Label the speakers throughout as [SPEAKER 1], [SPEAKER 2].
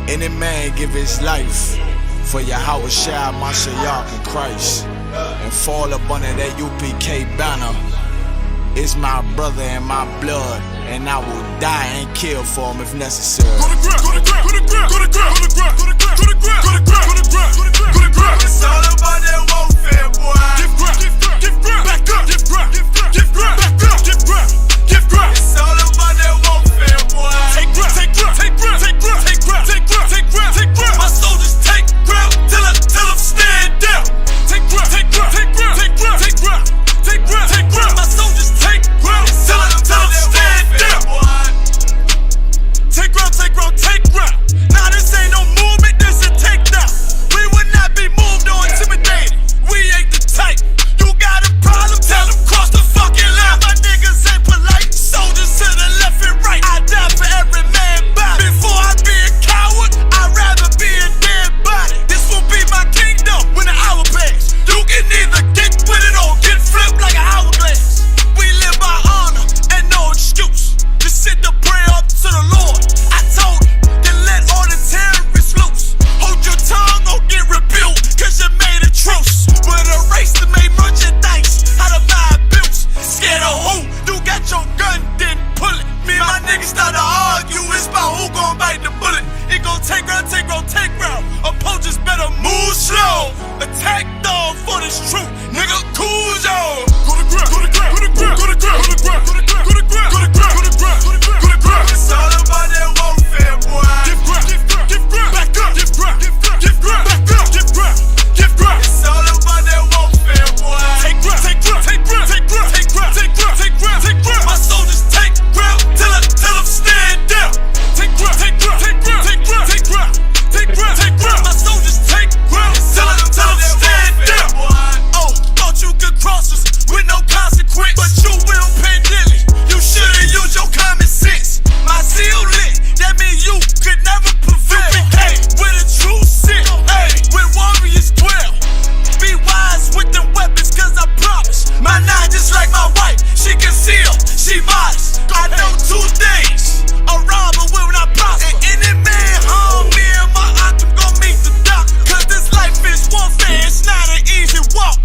[SPEAKER 1] Any man give his life for Yahweh Shai, Mashiach, and Christ, and fall up under that UPK banner. It's my brother and my blood, and I will die and kill for him if necessary.
[SPEAKER 2] Go to ground, go to ground, go to ground, go to ground, go to ground, go to ground, go to ground, go to ground, go to ground, go to ground. It's all about that warfare, boy. Give ground, give ground, back up, give ground, give ground, back up, give ground, give ground. It's all about that warfare, boy. Take ground, take ground, take ground, take ground, take ground, take ground, take ground, take ground. My soldiers take ground till I'm stand down. Take ground, take ground, take ground, take ground, take ground, take ground, take ground. My soldiers take ground till I'm stand down. Take ground, take ground, take ground. Nah, this ain't no movement, this a takedown. We would not be moved or intimidated. We ain't the type. You got a problem, tell them cross the fucking line. My niggas ain't polite. Soldiers to the left and right. I die for every man body. Before I be a coward, I'd rather be a dead body. This will be my kingdom when the hour pass. You can either get with it or get flipped like an hourglass. We live by honor and no excuse. Just sit the prayer up to the Lord. I told him, then let all the terrorists loose. Hold your tongue or get rebuked, cause you made a truce. With a race to make merchandise out of my abuse. Scared of who? You got your gun, then pull it. Me and my niggas start to argue, it's about who gon' bite the bullet. It gon' take round, take round, take round. Opponents better move slow. Attack dog for this truth, nigga, cool yo. Go to ground, go to ground, go to ground, go to ground, go to ground, go to ground, go to ground, go to ground, go to ground, go to ground, go to ground. It's all about that warfare, boy. Give ground, give ground, back up, give ground, give ground, back up, give ground, give ground. It's all about that warfare, boy. Take ground, take ground, take ground, take ground, take ground, take ground, take ground, take ground. My soldiers take ground till I'm stand down. Take ground, take ground, take ground, take ground, take ground, take ground, take ground. My soldiers take ground till I'm stand down. Oh, thought you could cross us with no consequence, but you will pay dearly. You should've used your common sense. My seal lit, that means you could never prevail. Hey, with a true sin, hey, when warriors dwell. Be wise with them weapons, cause I promise. My nine just like my wife, she concealed, she modest. I know two things, a robber will not prosper. And any man harm me and my octave gon' meet the doctor. Cause this life is warfare, it's not an easy walk.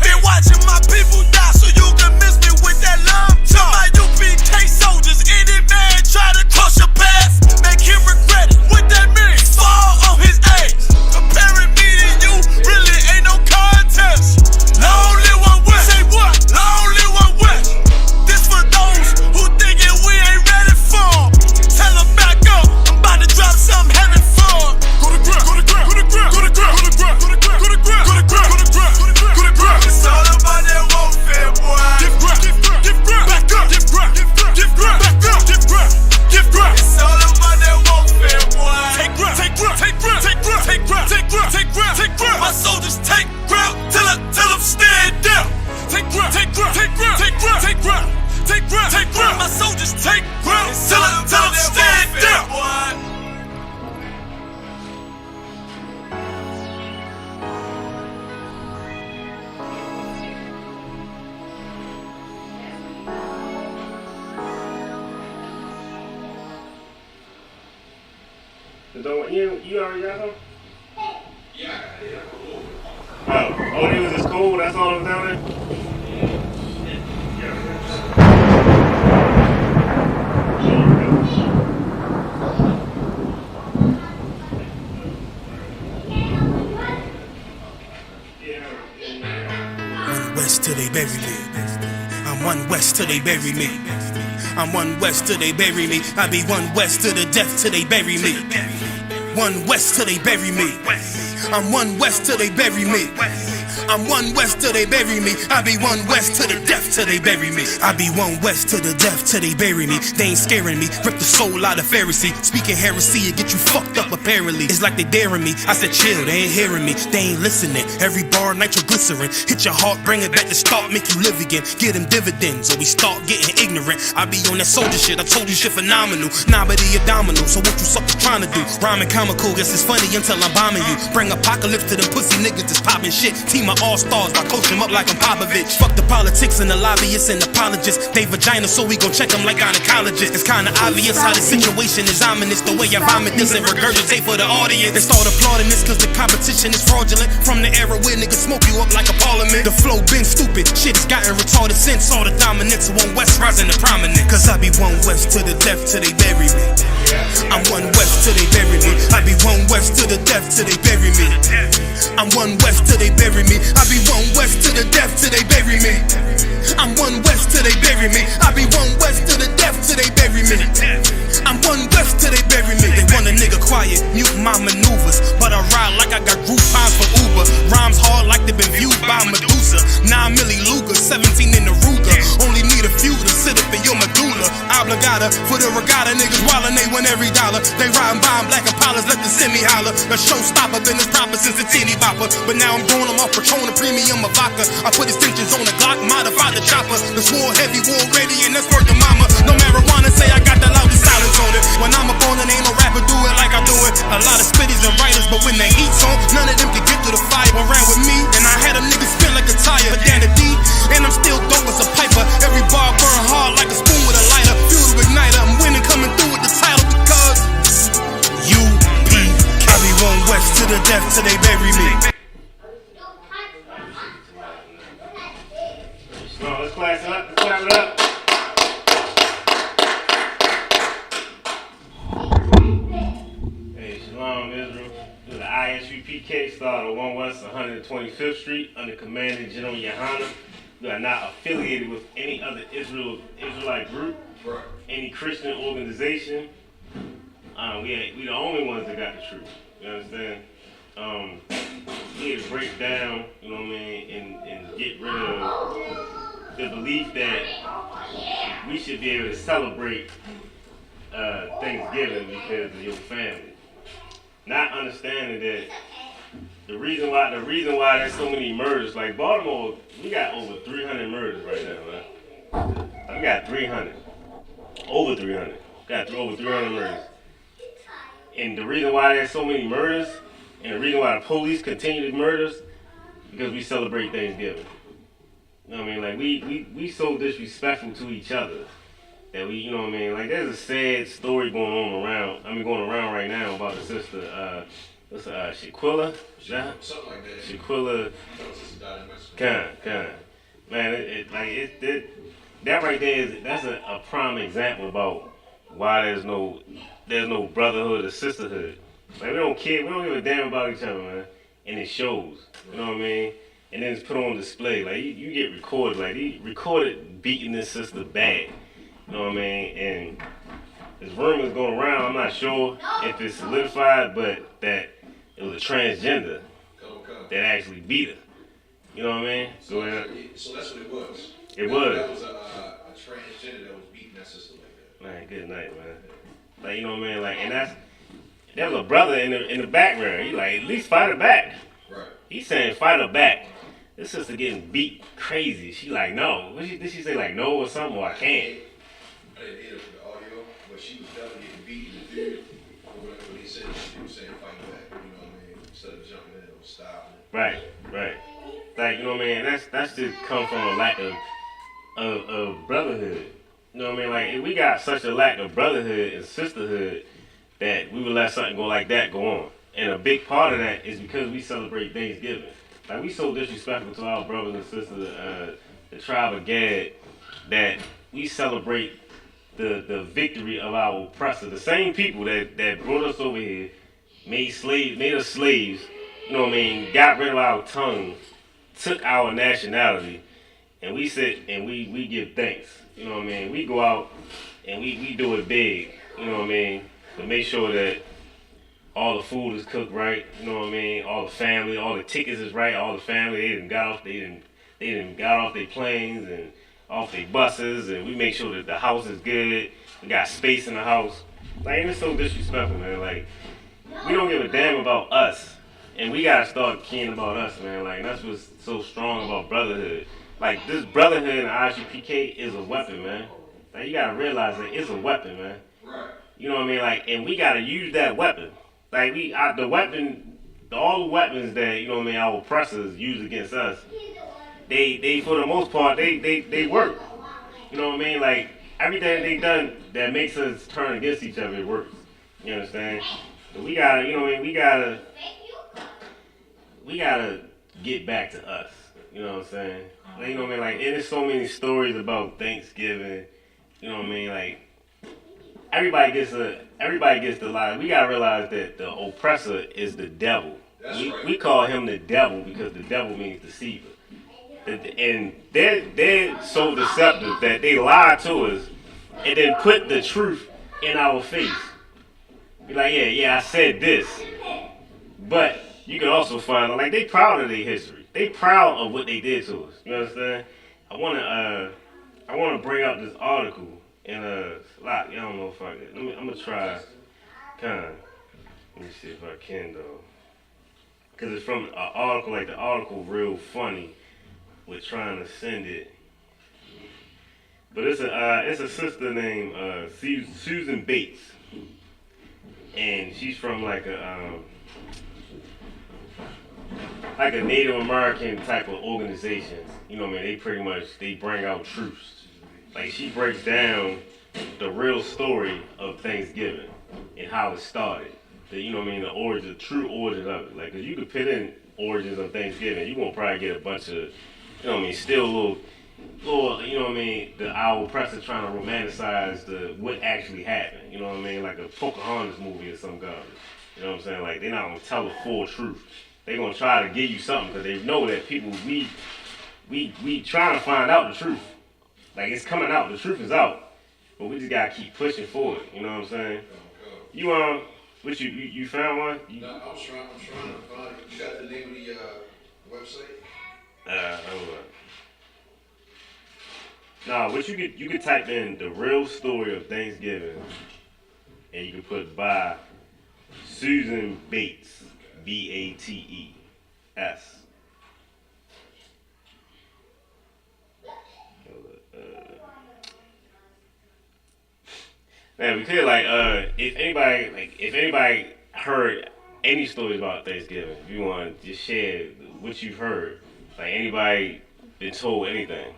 [SPEAKER 2] Been watching my people die, so you can miss me with that love talk. My UPK soldiers, any man try to cross your path, make him regret it. What that mean? Fall on his ass. Comparing me to you really ain't no contest. Long live one west. Say what? Long live one west. This for those who thinking we ain't ready for. Tell them back up. I'm about to drop something heavy for. Go to ground, go to ground, go to ground, go to ground, go to ground, go to ground, go to ground, go to ground, go to ground, go to ground. It's all about that warfare, boy. Give ground, give ground, back up, give ground, give ground, back up, give ground, give ground. It's all about that warfare, boy. Take ground, take ground, take ground, take ground, take ground, take ground, take ground, take ground. My soldiers take ground till I'm stand down. Take ground, take ground, take ground, take ground, take ground, take ground, take ground. My soldiers take ground till I'm stand down.
[SPEAKER 3] You already got them? Yeah. Oh, they was in school? That's all that was down there?
[SPEAKER 4] One west till they bury me. I'm one west till they bury me. I'm one west till they bury me. I be one west to the death till they bury me. One west till they bury me. I'm one west till they bury me. I'm one west till they bury me. I be one west to the death till they bury me. I be one west to the death till they bury me. They ain't scaring me. Rip the soul out of Pharisee. Speaking heresy and get you fucked up apparently. It's like they daring me. I said chill, they ain't hearing me. They ain't listening. Every bar nitroglycerin. Hit your heart, bring it back to start, make you live again. Get them dividends or we start getting ignorant. I be on that soldier shit. I told you shit phenomenal. Nah, but he a domino. So what you suckers trying to do? Rhyming comical, guess it's funny until I'm bombing you. Bring apocalypse to them pussy niggas that's popping shit. Team of all-stars, I coach them up like I'm Popovich. Fuck the politics and the lobbyists and apologists. They vagina, so we gon' check them like gynecologists. It's kinda obvious how the situation is ominous. The way I vomit this and regurgitate for the audience. They start applauding this cause the competition is fraudulent. From the era where niggas smoke you up like a parliament. The flow been stupid, shit has gotten retarded since all the dominance of one West rising to prominence. Cause I be one West to the death till they bury me. I'm one West till they bury me. I be one West to the death till they bury me. I'm one West till they bury me. I be one West to the death till they bury me. I'm one West till they bury me. I be one West to the death till they bury me. I'm one West till they bury me. They want a nigga quiet, mute my maneuvers, but I ride like I got Groupons for Uber. Rhymes hard like they been viewed by Medusa. 9 milli Luger, 17 in the Ruger. Only need a few to sit up in your medulla. Obligata for the regatta niggas wildin', they win every dollar. They riding by in black Impalas, let the semi holler. A showstopper, been this proper since the teeny bopper. But now I'm throwing them off Patron, a premium of vodka. I put extensions on the Glock, modified the chopper. The war heavy, war ready, and that's worth the mama. No marijuana, say I got the loudest silence on it. When I'm up on it, ain't no rapper do it like I do it. A lot of spitties and writers, but when the heat's on, none of them can get to the fire. Around with me, and I had them niggas spin like a tire. But down the D, and I'm still dope as a piper. Every bar burn hard like a spoon with a lighter. Fuel to igniter, I'm winning, coming through with the title because UPK. I be one West to the death till they bury me.
[SPEAKER 3] No, let's clap it up. Let's clap it up. Hey, Shalom, Israel. The ISUPK started on 1 West 125th Street under Commander General Yohana. We are not affiliated with any other Israelite group, any Christian organization. We the only ones that got the truth. You understand? We had to break down, you know what I mean, and get rid of the belief that we should be able to celebrate Thanksgiving because of your family. Not understanding that the reason why there's so many murders, like Baltimore, we got over 300 murders right now, man. We got 300. Over 300. Got over 300 murders. And the reason why there's so many murders, and the reason why the police continue to murders, because we celebrate Thanksgiving. You know what I mean? Like, we so disrespectful to each other that we, you know what I mean? Like, there's a sad story going around right now about the sister, Shaquilla?
[SPEAKER 5] Something like that.
[SPEAKER 3] Shaquilla. Kind. Man, that right there that's a prime example about why there's no brotherhood or sisterhood. Like, we don't care, we don't give a damn about each other, man. And it shows. You know what I mean? And then it's put on display. Like, you get recorded. Like, he recorded beating this sister bad. You know what I mean? And there's rumors going around. I'm not sure if it's solidified, but that it was a transgender that actually beat her. You know what I mean?
[SPEAKER 5] So that's what it was.
[SPEAKER 3] It was.
[SPEAKER 5] That was a transgender that was beating that sister like that.
[SPEAKER 3] Man, good night, man. Like, you know what I mean? Like, and there was a brother in the background. He like, at least fight her back.
[SPEAKER 5] Right.
[SPEAKER 3] He's saying fight her back. This sister getting beat crazy. She like, no. Did she say like no or something? Or I can't.
[SPEAKER 5] I didn't hear the audio, but she was definitely getting beat in the dude. Or whatever he said, she was saying fight back. You know what I mean? Instead of jumping in or stopping.
[SPEAKER 3] Right. Like, you know what I mean? That's just come from a lack of brotherhood. You know what I mean? Like, if we got such a lack of brotherhood and sisterhood that we would let something go like that go on. And a big part of that is because we celebrate Thanksgiving. Like, we so disrespectful to our brothers and sisters, the tribe of Gad, that we celebrate the victory of our oppressors. The same people that brought us over here, made us slaves, you know what I mean, got rid of our tongue, took our nationality, and we sit and we give thanks. You know what I mean? We go out and we do it big, you know what I mean, to make sure that all the food is cooked right, you know what I mean, all the family, all the tickets is right, all the family, they done got off their planes and off their buses, and we make sure that the house is good, we got space in the house. Like, and it's so disrespectful, man. Like, we don't give a damn about us, and we gotta start caring about us, man. Like, that's what's so strong about brotherhood. Like, this brotherhood in ISUPK is a weapon, man. Like, you gotta realize that it's a weapon, man.
[SPEAKER 5] Right.
[SPEAKER 3] You know what I mean? Like, and we gotta use that weapon. Like all the weapons that you know what I mean our oppressors use against us, they for the most part they work. You know what I mean? Like everything they done that makes us turn against each other it works. You understand? So we gotta, you know what I mean? We gotta get back to us. You know what I'm saying? Like, you know what I mean? Like, and there's so many stories about Thanksgiving. You know what I mean? Like, everybody gets the lie. We gotta realize that the oppressor is the devil.
[SPEAKER 5] That's
[SPEAKER 3] We
[SPEAKER 5] right.
[SPEAKER 3] we call him the devil because the devil means deceiver. And they're so deceptive that they lie to us and then put the truth in our face. Be like, yeah, I said this, but you can also find like they proud of their history. They proud of what they did to us. You understand? I wanna bring up this article in I don't know if I can. I'm gonna try. Kind. Let me see if I can though. Cause it's from an article like the article real funny. We're trying to send it, but it's a sister named Susan Bates, and she's from like a Native American type of organization. You know what I mean? They pretty much they bring out truths. Like she breaks down the real story of Thanksgiving and how it started. You know what I mean? The origin, the true origin of it. Like, 'cause you could put in origins of Thanksgiving, you gonna probably get a bunch of, you know what I mean? Still little, you know what I mean? Our oppressor trying to romanticize what actually happened. You know what I mean? Like a Pocahontas movie or some garbage. You know what I'm saying? Like they're not gonna tell the full truth. They're gonna try to give you something because they know that people we trying to find out the truth. Like it's coming out, the truth is out, but we just gotta keep pushing forward. You know what I'm saying? You what you found one?
[SPEAKER 5] No, I'm trying to find it. You got the name of the website?
[SPEAKER 3] Hold on. Nah, what you could type in the real story of Thanksgiving, and you can put by Susan Bates, Bates. Man, we could if anybody heard any stories about Thanksgiving, if you want to just share what you've heard, like anybody been told anything,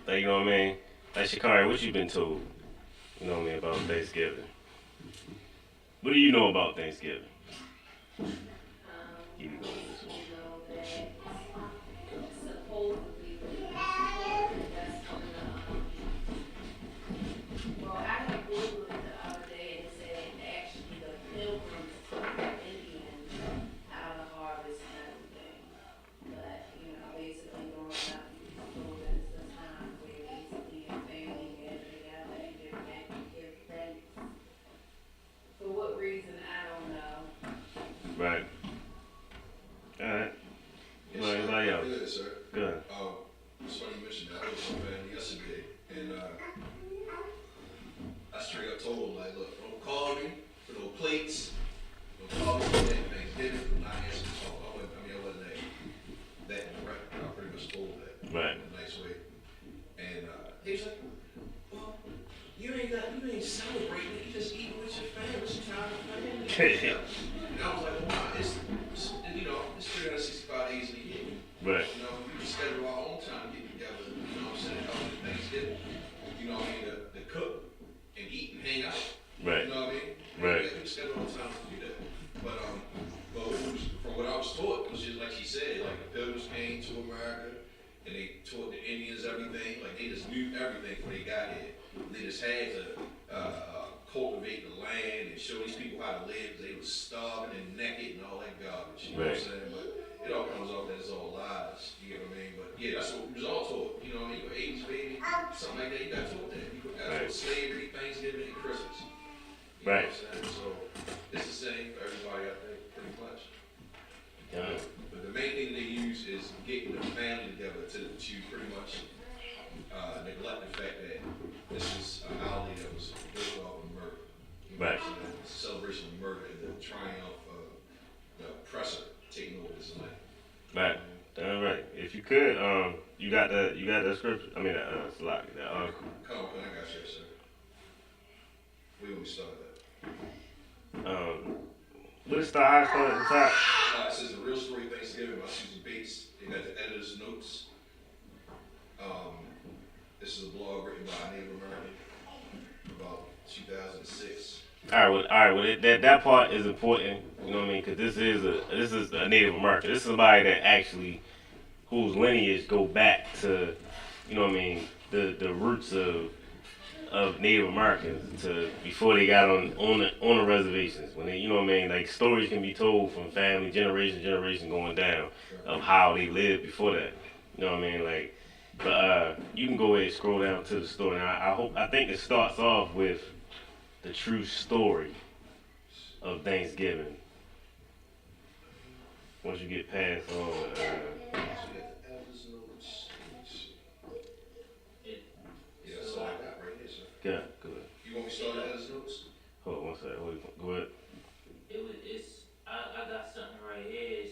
[SPEAKER 3] like you know what I mean, like Shakari, what you been told, you know what I mean about Thanksgiving? What do you know about Thanksgiving? You can go to this one. Right. Alright.
[SPEAKER 5] Yes,
[SPEAKER 3] Well,
[SPEAKER 5] sir.
[SPEAKER 3] anybody else?
[SPEAKER 5] Good, sir.
[SPEAKER 3] Good.
[SPEAKER 5] It's funny you mentioned that. I was with my family yesterday, and I straight up told them, like, look, don't call me for no plates. Don't call me for that Thanksgiving. I'm not answering the phone. I wasn't that direct. I pretty much told that
[SPEAKER 3] Right.
[SPEAKER 5] in a nice way. And he was like, well, you ain't celebrating. You just eating with your family. It's time for family. And I was like, well, nah, it's 365 days in a year.
[SPEAKER 3] Right.
[SPEAKER 5] You know, we can schedule our own time to get together, you know what I'm saying, help with Thanksgiving. You know what I mean, to cook and eat and hang out.
[SPEAKER 3] Right.
[SPEAKER 5] You know what I mean?
[SPEAKER 3] Right.
[SPEAKER 5] We can schedule our time to do that. But from what I was taught, it was just like she said, like the Pilgrims came to America and they taught the Indians everything, like they just knew everything before they got here. They just had to cultivate the land and show these people how to live because they was starving and naked and all that garbage. You know what I'm saying? But it all comes off that it's all lies. You know what I mean? But yeah, that's what we was all taught. You know what I mean? You were 80s baby, something like that. You got taught that. You got taught slavery, Thanksgiving, and Christmas. You know what I'm saying? So it's the same for everybody, I think, pretty much. But the main thing they use is getting the family together to pretty much neglect the fact that this is a holiday that was built off of murder. You know what I'm saying? It's a celebration of murder and the triumph of the oppressor taking over this land.
[SPEAKER 3] Right. Damn right. If you could, you got the scripture. I mean, slide that article.
[SPEAKER 5] Come on, I got you, sir. We start that.
[SPEAKER 3] What is the high start at the top?
[SPEAKER 5] It says the real story of Thanksgiving by Susan Bates. They got the editor's notes. This is a blog written by a Native American about 2006.
[SPEAKER 3] All right. Well, that part is important. You know what I mean? Because this is a Native American. This is somebody that actually whose lineage go back to, you know what I mean, the roots of Native Americans to before they got on the reservations. When they, you know what I mean, like stories can be told from family generation going down of how they lived before that. You know what I mean, like. But you can go ahead and scroll down to the story. Now, I think it starts off with the true story of Thanksgiving. Once you get past all
[SPEAKER 5] So you got the editor's notes. Yeah, that's all I got right here, sir.
[SPEAKER 3] good.
[SPEAKER 5] You want me to start the editor's notes?
[SPEAKER 3] Hold on one second. Go ahead.
[SPEAKER 6] I got something right here.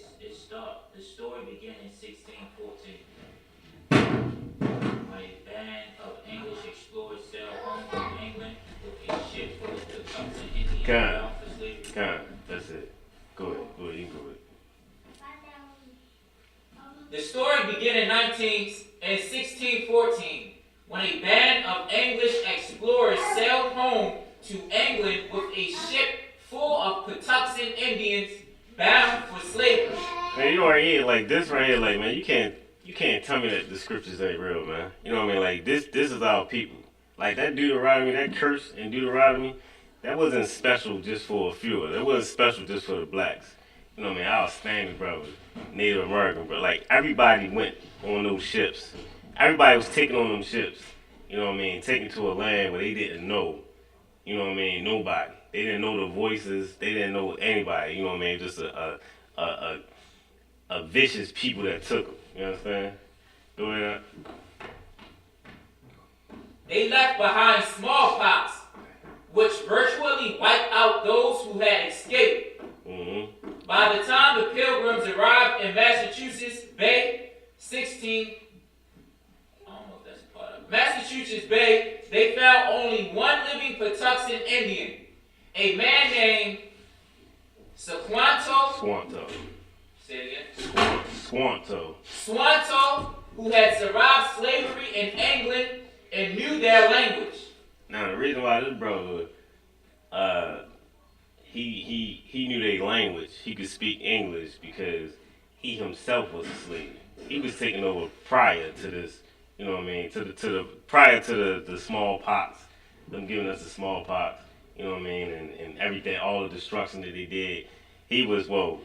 [SPEAKER 6] The story began in 1614. When a band of English explorers sailed home from England with a ship full of Tucson Indians bound for slavery.
[SPEAKER 3] That's it. Go ahead. You can go ahead.
[SPEAKER 6] The story began in 1614 when a band of English explorers sailed home to England with a ship full of Patuxent Indians bound for slavery.
[SPEAKER 3] Man, you know right here, like this right here, like man, you can't tell me that the scriptures ain't real, man. You know what I mean? Like this is our people. Like that Deuteronomy, that curse in Deuteronomy, that wasn't special just for a few. That wasn't special just for the blacks. You know what I mean? Our Spanish brothers, Native American, but like everybody went on those ships. Everybody was taking on them ships. You know what I mean? Taken to a land where they didn't know. You know what I mean? Nobody. They didn't know the voices. They didn't know anybody. You know what I mean? Just a vicious people that took them. You understand? Go ahead.
[SPEAKER 6] They left behind smallpox, which virtually wiped out those who had escaped.
[SPEAKER 3] Mm-hmm.
[SPEAKER 6] By the time the Pilgrims arrived in Massachusetts Bay, Massachusetts Bay, they found only one living Patuxent Indian, a man named
[SPEAKER 3] Squanto.
[SPEAKER 6] Say it again.
[SPEAKER 3] Squanto.
[SPEAKER 6] Who had survived slavery in England and knew their language.
[SPEAKER 3] Now the reason why this brother, he knew their language. He could speak English because he himself was a slave. He was taken over prior to this. You know what I mean? Prior to the smallpox, them giving us the smallpox. You know what I mean? And everything, all the destruction that they did. He was of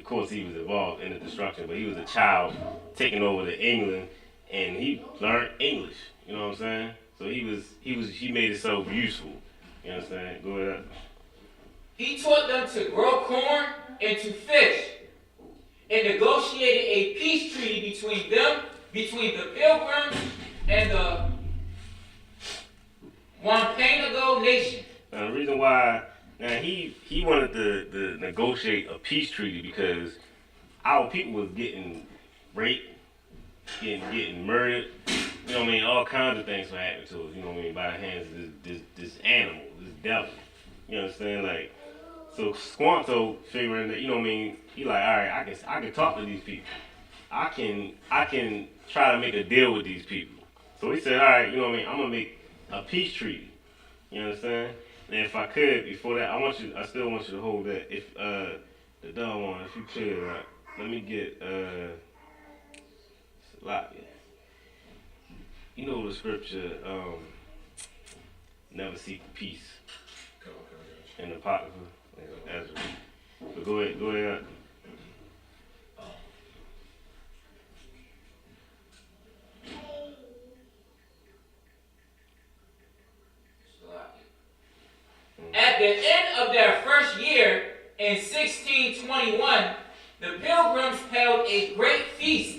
[SPEAKER 3] course he was involved in the destruction, but he was a child taking over to England, and he learned English. You know what I'm saying? So he made himself useful. You understand? Go ahead.
[SPEAKER 6] He taught them to grow corn and to fish, and negotiated a peace treaty between the Pilgrims and the Wampanoag Nation.
[SPEAKER 3] Now the reason why he wanted to negotiate a peace treaty because our people was getting raped, getting murdered. You know what I mean? All kinds of things were happening to us. You know what I mean? By the hands of this animal, this devil. You understand? Like, so Squanto figuring that, you know what I mean? He like, all right, I can talk to these people. I can try to make a deal with these people. So he said, all right, you know what I mean? I'm gonna make a peace treaty. You understand? And if I could, before that, I still want you to hold that. If the dog one, if you could, let me get you know the scripture, never seek peace in the Apocrypha, Ezra. But go ahead.
[SPEAKER 6] At the end of their first year, in 1621, the Pilgrims held a great feast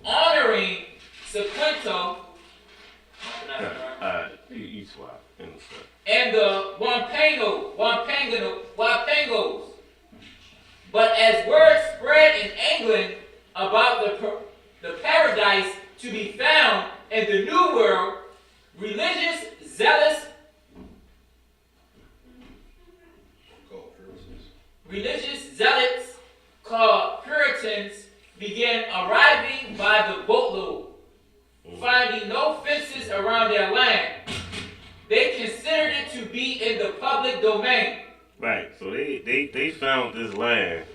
[SPEAKER 6] honoring Sequento
[SPEAKER 3] You swap in the stuff.
[SPEAKER 6] and the Wampanoags. But as word spread in England about the paradise to be found in the New World, religious zealots religious zealots called Puritans began arriving by the boatload. Finding no fences around their land, they considered it to be in the public domain.
[SPEAKER 3] Right. So they found this land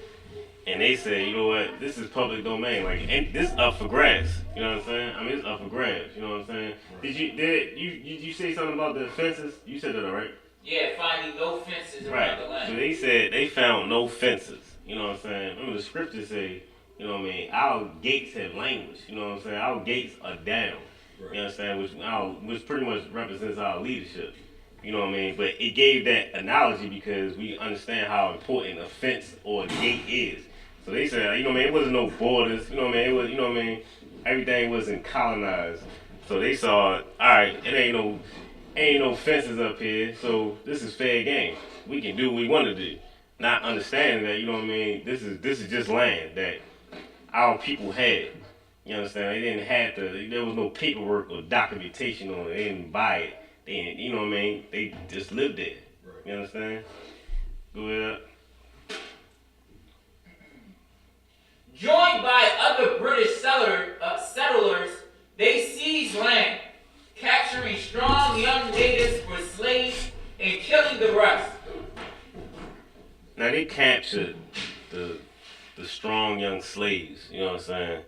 [SPEAKER 3] and they said, you know what, this is public domain. Like, and this is up for grabs. You know what I'm saying? I mean, it's up for grabs. You know what I'm saying? Did you say something about the fences? You said that, all right?
[SPEAKER 6] Yeah, finding no fences around the land.
[SPEAKER 3] So they said they found no fences. You know what I'm saying? Remember the scriptures say, you know what I mean, our gates have language. You know what I'm saying? Our gates are down. You understand? Which pretty much represents our leadership. You know what I mean? But it gave that analogy because we understand how important a fence or a gate is. So they said, you know what I mean, it wasn't no borders. You know what I mean? It was, you know what I mean, everything wasn't colonized. So they saw, all right, it ain't no fences up here. So this is fair game. We can do what we want to do. Not understanding that, you know what I mean, this is just land that our people had. You understand? They didn't have to, there was no paperwork or documentation on it. They didn't buy it. They didn't, you know what I mean? They just lived there. You understand? Go ahead.
[SPEAKER 6] Joined by other British settlers, they seized land, capturing strong young natives for slaves and killing the rest.
[SPEAKER 3] Now they captured the strong young slaves, you know what I'm saying?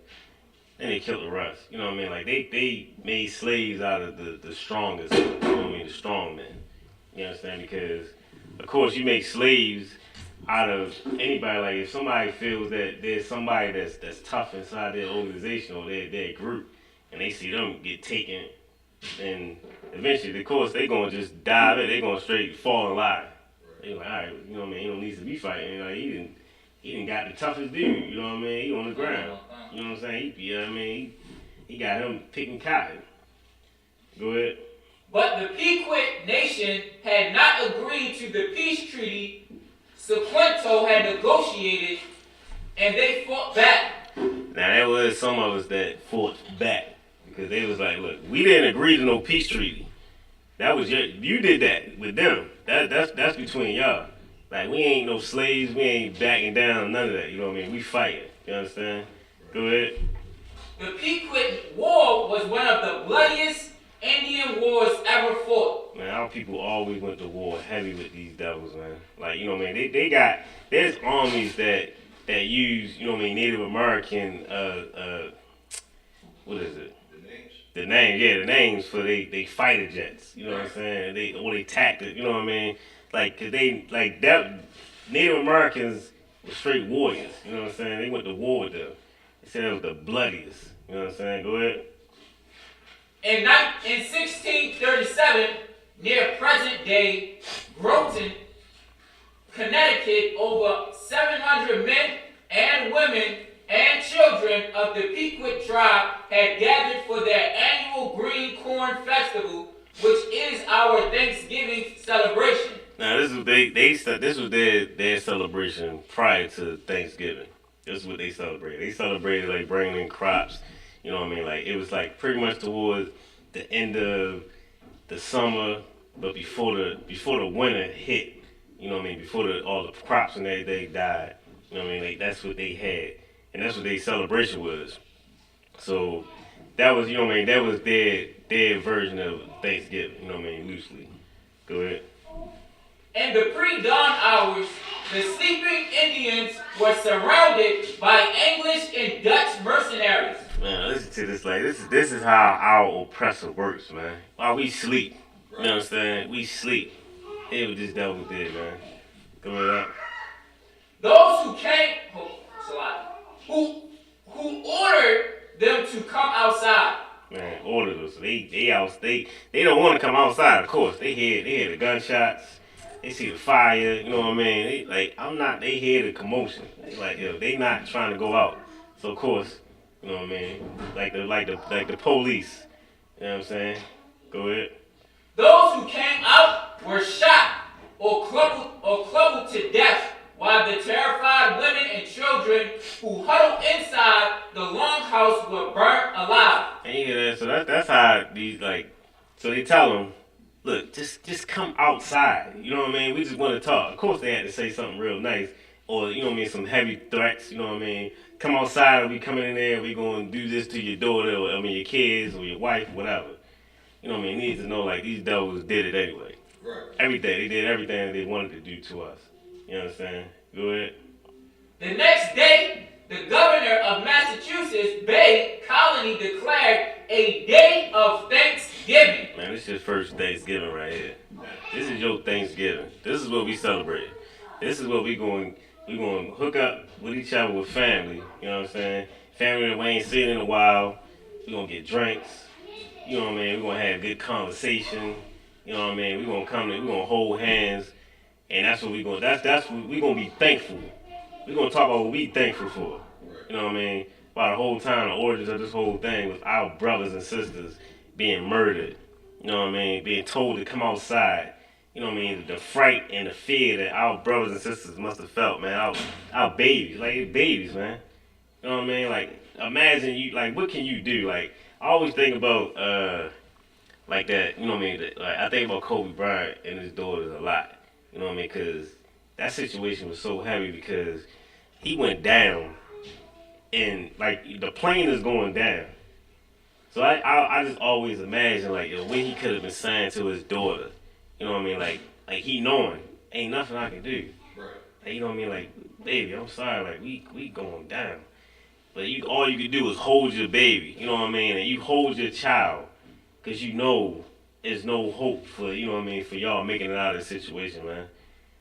[SPEAKER 3] Then they killed the rest. You know what I mean? Like they made slaves out of the strongest, you know what I mean, the strong men. You understand? Because of course you make slaves out of anybody. Like if somebody feels that there's somebody that's tough inside their organization or their group and they see them get taken, then eventually of course they gonna just dive in, they gonna straight fall in line. They like, all right, you know what I mean, he don't need to be fighting. Like he didn't got the toughest dude, you know what I mean? He on the ground. You know what I'm saying? You know what I mean? He got him picking cotton. Go ahead.
[SPEAKER 6] But the Pequot Nation had not agreed to the peace treaty Sequento had negotiated, and they fought back.
[SPEAKER 3] Now there was some of us that fought back because they was like, look, we didn't agree to no peace treaty. That was you did that with them. That's between y'all. Like we ain't no slaves, we ain't backing down, none of that. You know what I mean? We fighting. You understand? Go ahead.
[SPEAKER 6] The Pequot War was one of the bloodiest Indian wars ever fought.
[SPEAKER 3] Man, our people always went to war heavy with these devils, man. Like, you know what I mean? There's armies that use, you know what I mean, Native American, what is it? The names for they fighter jets. You know what I'm saying? They tactic, you know what I mean? Like, cause that Native Americans were straight warriors. You know what I'm saying? They went to war with them. They said it was the bloodiest. You know what I'm saying? Go ahead.
[SPEAKER 6] In 1637, near present-day Groton, Connecticut, over 700 men and women and children of the Pequot tribe had gathered for their annual Green Corn Festival, which is our Thanksgiving celebration.
[SPEAKER 3] Now this was this was their celebration prior to Thanksgiving. This is what they celebrated. They celebrated like bringing in crops. You know what I mean? Like it was like pretty much towards the end of the summer, but before the winter hit. You know what I mean? Before all the crops and everything died. You know what I mean? Like that's what they had, and that's what their celebration was. So that was, you know what I mean? That was their version of Thanksgiving. You know what I mean? Loosely. Go ahead.
[SPEAKER 6] In the pre-dawn hours, the sleeping Indians were surrounded by English and Dutch mercenaries.
[SPEAKER 3] Man, listen to this. Like this is how our oppressor works, man. While we sleep, you know what I'm saying? We sleep. Hear what this devil did, man. Go ahead.
[SPEAKER 6] Those who came, who ordered them to come outside.
[SPEAKER 3] Man, ordered them. So they don't want to come outside. Of course, they hear the gunshots. They see the fire. You know what I mean? They hear the commotion. They like, yo, they not trying to go out. So of course, you know what I mean? Like the police. You know what I'm saying? Go ahead.
[SPEAKER 6] Those who came out were shot or clubbed to death, while the terrified women and children who huddled inside the longhouse were burnt alive.
[SPEAKER 3] And you hear that? So that's how these so they tell them, look, just come outside. You know what I mean? We just want to talk. Of course they had to say something real nice, or you know what I mean, some heavy threats. You know what I mean. Come outside, we coming in there, we gonna do this to your daughter, or I mean your kids, or your wife, whatever. You know what I mean. Needs to know like these devils did it anyway.
[SPEAKER 5] Right.
[SPEAKER 3] Everything they did, everything they wanted to do to us. You understand? Go ahead.
[SPEAKER 6] The next day, the governor of Massachusetts Bay Colony declared a day of Thanksgiving.
[SPEAKER 3] Man, this is first Thanksgiving right here. This is your Thanksgiving. This is what we celebrate. This is what we going to hook up with each other with family. You know what I'm saying? Family that we ain't seen in a while. We gonna get drinks. You know what I mean? We gonna have good conversation. You know what I mean? We gonna come in. We gonna hold hands, and that's what we gonna. That's what we gonna be thankful. We gonna talk about what we thankful for. You know what I mean? About the whole time, the origins of this whole thing was our brothers and sisters being murdered. You know what I mean? Being told to come outside. You know what I mean? The fright and the fear that our brothers and sisters must have felt, man. Our babies, like babies, man. You know what I mean? Like, imagine you, like, what can you do? Like, I always think about, like that, you know what I mean? Like, I think about Kobe Bryant and his daughters a lot. You know what I mean? Because that situation was so heavy because he went down and, like, the plane is going down. So I just always imagine, like, when he could have been saying to his daughter, you know what I mean? Like he knowing, ain't nothing I can do.
[SPEAKER 5] Right.
[SPEAKER 3] Like, you know what I mean? Like, baby, I'm sorry, like, we going down. But all you can do is hold your baby, you know what I mean? And you hold your child, because you know there's no hope for, you know what I mean, for y'all making it out of this situation, man.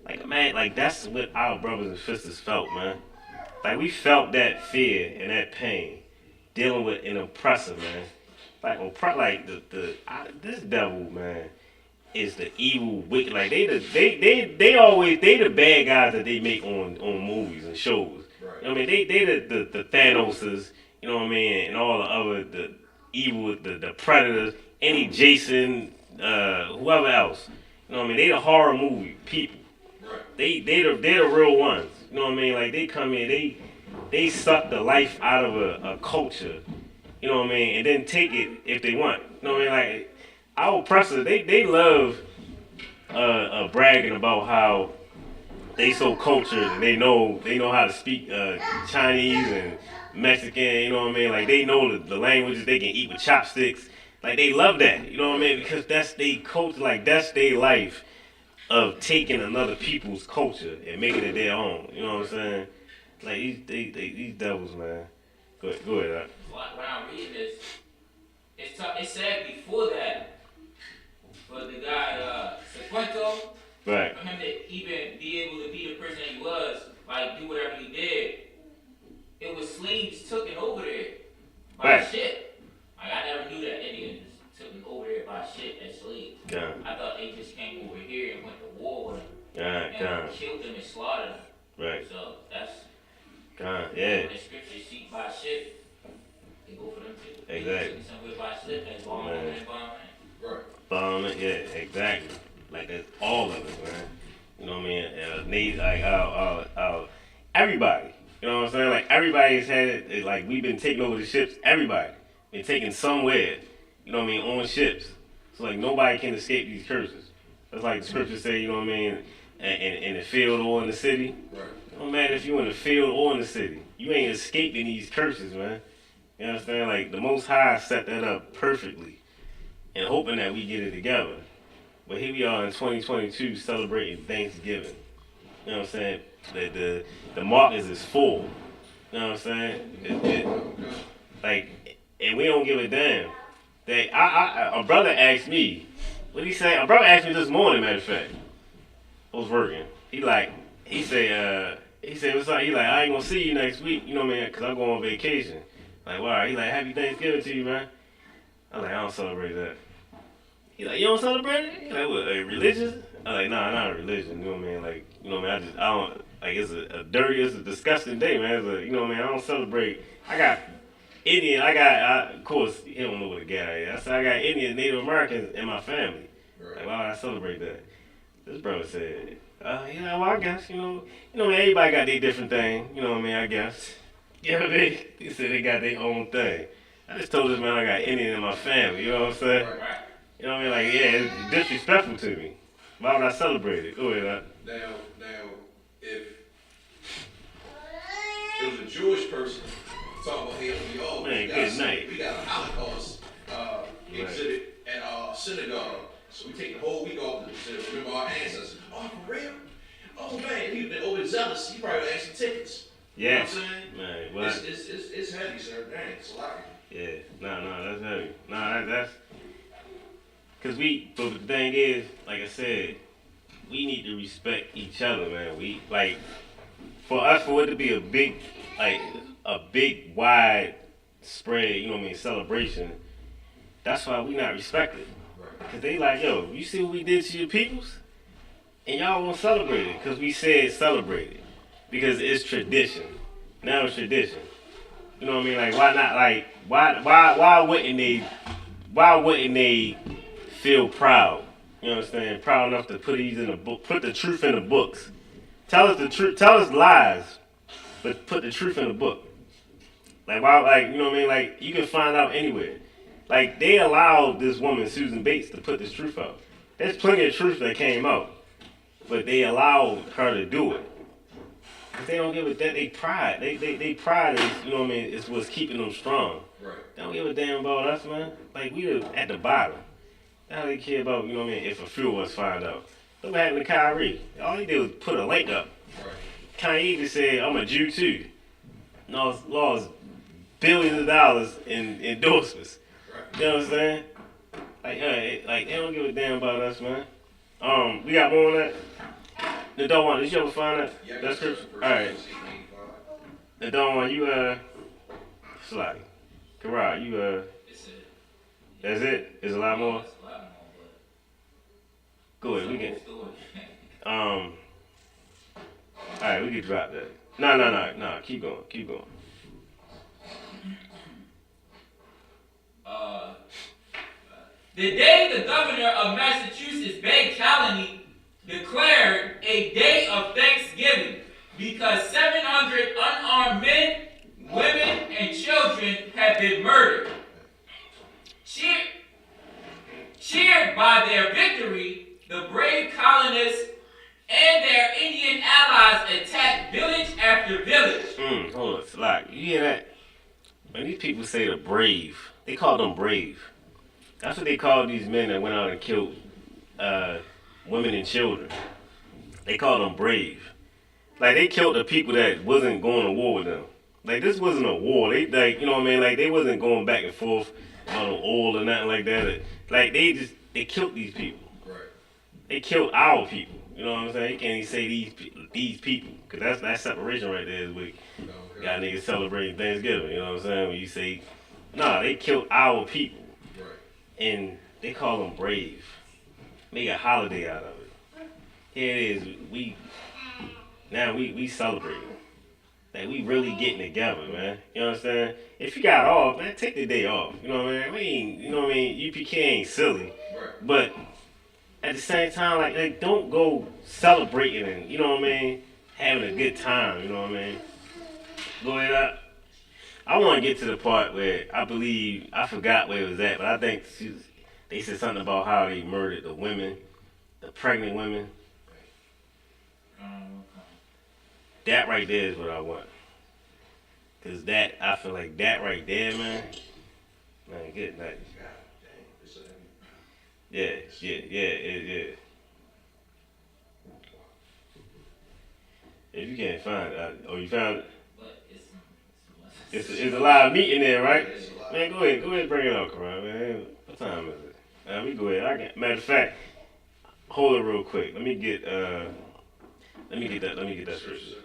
[SPEAKER 3] Like, man, like, that's what our brothers and sisters felt, man. Like, we felt that fear and that pain dealing with an oppressor, man. Like, this devil, man, is the evil, wicked. Like, they the bad guys that they make on movies and shows.
[SPEAKER 5] Right.
[SPEAKER 3] You know what I mean? They the Thanoses, you know what I mean, and all the other, the evil, the Predators, any Jason, whoever else. You know what I mean? They the horror movie people.
[SPEAKER 5] Right.
[SPEAKER 3] They the real ones. You know what I mean? Like, they come in, they suck the life out of a culture. You know what I mean? And then take it if they want. You know what I mean? Like, our oppressors, they love bragging about how they so cultured and they know how to speak Chinese and Mexican, you know what I mean? Like, they know the languages, they can eat with chopsticks. Like, they love that, you know what I mean? Because that's their culture, like, that's their life of taking another people's culture and making it their own, you know what I'm saying? Like, these devils, man. Go ahead.
[SPEAKER 6] When I'm reading this, it said before that, for the guy, Sequento,
[SPEAKER 3] Right.
[SPEAKER 6] for him to even be able to be the person that he was, like, do whatever he did, it was slaves taken over there by
[SPEAKER 3] Right.
[SPEAKER 6] ship. Like, I never knew that Indians took them over there by ship as slaves.
[SPEAKER 3] Yeah.
[SPEAKER 6] I thought they just came over here and went to war with them
[SPEAKER 3] Yeah.
[SPEAKER 6] and killed them and slaughtered them.
[SPEAKER 3] Right.
[SPEAKER 6] So that's
[SPEAKER 3] Yeah.
[SPEAKER 6] when the scriptures seek by ship, they go for them too.
[SPEAKER 3] Exactly.
[SPEAKER 6] They took it somewhere by ship as bomb and bomb.
[SPEAKER 5] Right.
[SPEAKER 3] Bombing, yeah, exactly. Like, that's all of it, man. You know what I mean? Like, everybody. You know what I'm saying? Like, everybody's had it. Like, we've been taking over the ships. Everybody been taken somewhere. You know what I mean? On ships. So, like, nobody can escape these curses. That's like the scriptures say. You know what I mean? In the field or in the city.
[SPEAKER 5] Right.
[SPEAKER 3] It don't matter if you in the field or in the city. You ain't escaping these curses, man. You understand? Like, the Most High set that up perfectly. And hoping that we get it together. But here we are in 2022 celebrating Thanksgiving. You know what I'm saying? The market is full. You know what I'm saying? Like, and we don't give a damn. A brother asked me, what he say? A brother asked me this morning, matter of fact. I was working. He said, what's up? He like, I ain't gonna see you next week, you know what I mean? Because I'm going on vacation. Like, wow. He like, happy Thanksgiving to you, man. I'm like, I don't celebrate that. He like, you don't celebrate it? He like, what, religious? I'm like, nah, not a religion, you know what I mean? Like, you know what I mean? I don't, like, it's a disgusting day, man. You know what I mean? I don't celebrate. I got Indian, of course, he don't know what a guy is. I said, I got Indian, Native Americans in my family.
[SPEAKER 5] Right.
[SPEAKER 3] Like, why would I celebrate that? This brother said, well, I guess, you know, everybody got their different thing, you know what I mean, I guess. You know what I mean? He said they got their own thing. I just told this man I got Indian in my family, you know what I'm saying?
[SPEAKER 5] Right.
[SPEAKER 3] You know what I mean? Like, yeah, it's disrespectful to me. Why would I celebrate it? Go ahead,
[SPEAKER 5] Now, if Jewish person talking about, hey, yo,
[SPEAKER 3] Man, good night.
[SPEAKER 5] we got a Holocaust exhibit at our synagogue. So we take the whole week off to remember our ancestors. Oh, for real? Oh, man, he's been overzealous. He probably asked for tickets.
[SPEAKER 3] Yeah.
[SPEAKER 5] You know what I'm saying?
[SPEAKER 3] Man, what?
[SPEAKER 5] It's heavy, sir. Dang, it's a lot.
[SPEAKER 3] Yeah. No, that's heavy. No, that's... Because but the thing is, like I said, we need to respect each other, man. We, like, for it to be a big, wide spread, you know what I mean, celebration, that's why we not respected. Because they like, yo, you see what we did to your peoples? And y'all won't celebrate it because we said celebrate it. Because it's tradition. Now it's tradition. You know what I mean? Like, why not, like, why wouldn't they feel proud? You understand? Proud enough to put these in the book, put the truth in the books. Tell us the truth, tell us lies, but put the truth in the book. Like, why, like, you know what I mean? Like, you can find out anywhere. Like, they allowed this woman, Susan Bates, to put this truth out. There's plenty of truth that came out, but they allowed her to do it. Cause they don't give a damn. They pride. They pride is, you know what I mean, is what's keeping them strong.
[SPEAKER 5] Right.
[SPEAKER 3] They don't give a damn about us, man. Like, we at the bottom. Now they care about, you know what I mean, if a few of us find out. Look what happened to Kyrie. All he did was put a link up.
[SPEAKER 5] Right.
[SPEAKER 3] Kanye just said, I'm a Jew too. Lost billions of dollars in endorsements.
[SPEAKER 5] Right.
[SPEAKER 3] You know what I'm saying? Like they don't give a damn about us, man. We got more on that? The don't want. Did you ever find that?
[SPEAKER 5] Yeah,
[SPEAKER 3] That's scripture? Alright. The don't want, you, Slotty. Karad, you,
[SPEAKER 6] It's it.
[SPEAKER 3] that's it? There's a lot more?
[SPEAKER 6] It's a lot more, but
[SPEAKER 3] Go ahead, we can,
[SPEAKER 6] it's a whole story.
[SPEAKER 3] alright, we can drop that. No, keep going.
[SPEAKER 6] The day the governor of Massachusetts, Bay Colony, declared a day of Thanksgiving because 700 unarmed men, women, and children had been murdered. Cheered by their victory, the brave colonists and their Indian allies attacked village after village.
[SPEAKER 3] Hold on, Slotty. You hear that? When these people say the brave, they call them brave. That's what they call these men that went out and killed women and children. They call them brave. Like, they killed the people that wasn't going to war with them. Like, this wasn't a war. They, like, you know what I mean? Like, they wasn't going back and forth on oil or nothing like that. Like, they killed these people.
[SPEAKER 5] Right.
[SPEAKER 3] They killed our people. You know what I'm saying? You can't even say these people. Because that's separation right there is we got niggas celebrating Thanksgiving. You know what I'm saying? When you say, nah, they killed our people.
[SPEAKER 5] Right.
[SPEAKER 3] And they call them brave. Make a holiday out of it. Here it is. We celebrating. Like, we really getting together, man. You understand? If you got off, man, take the day off. You know what I mean? We ain't, you know what I mean? UPK ain't silly.
[SPEAKER 5] Right.
[SPEAKER 3] But at the same time, like don't go celebrating and, you know what I mean, having a good time, you know what I mean? Go ahead. I want to get to the part where I forgot where it was at, but I think they said something about how they murdered the women, the pregnant women. That right there is what I want. Cause I feel like that right there, man, good night. Yeah. If you can't find it, you found it?
[SPEAKER 6] But
[SPEAKER 3] It's a live meeting there, right? Man, go ahead and bring it up, Karan, man. What time is it? We go ahead. Matter of fact, hold it real quick. Let me get that scripture.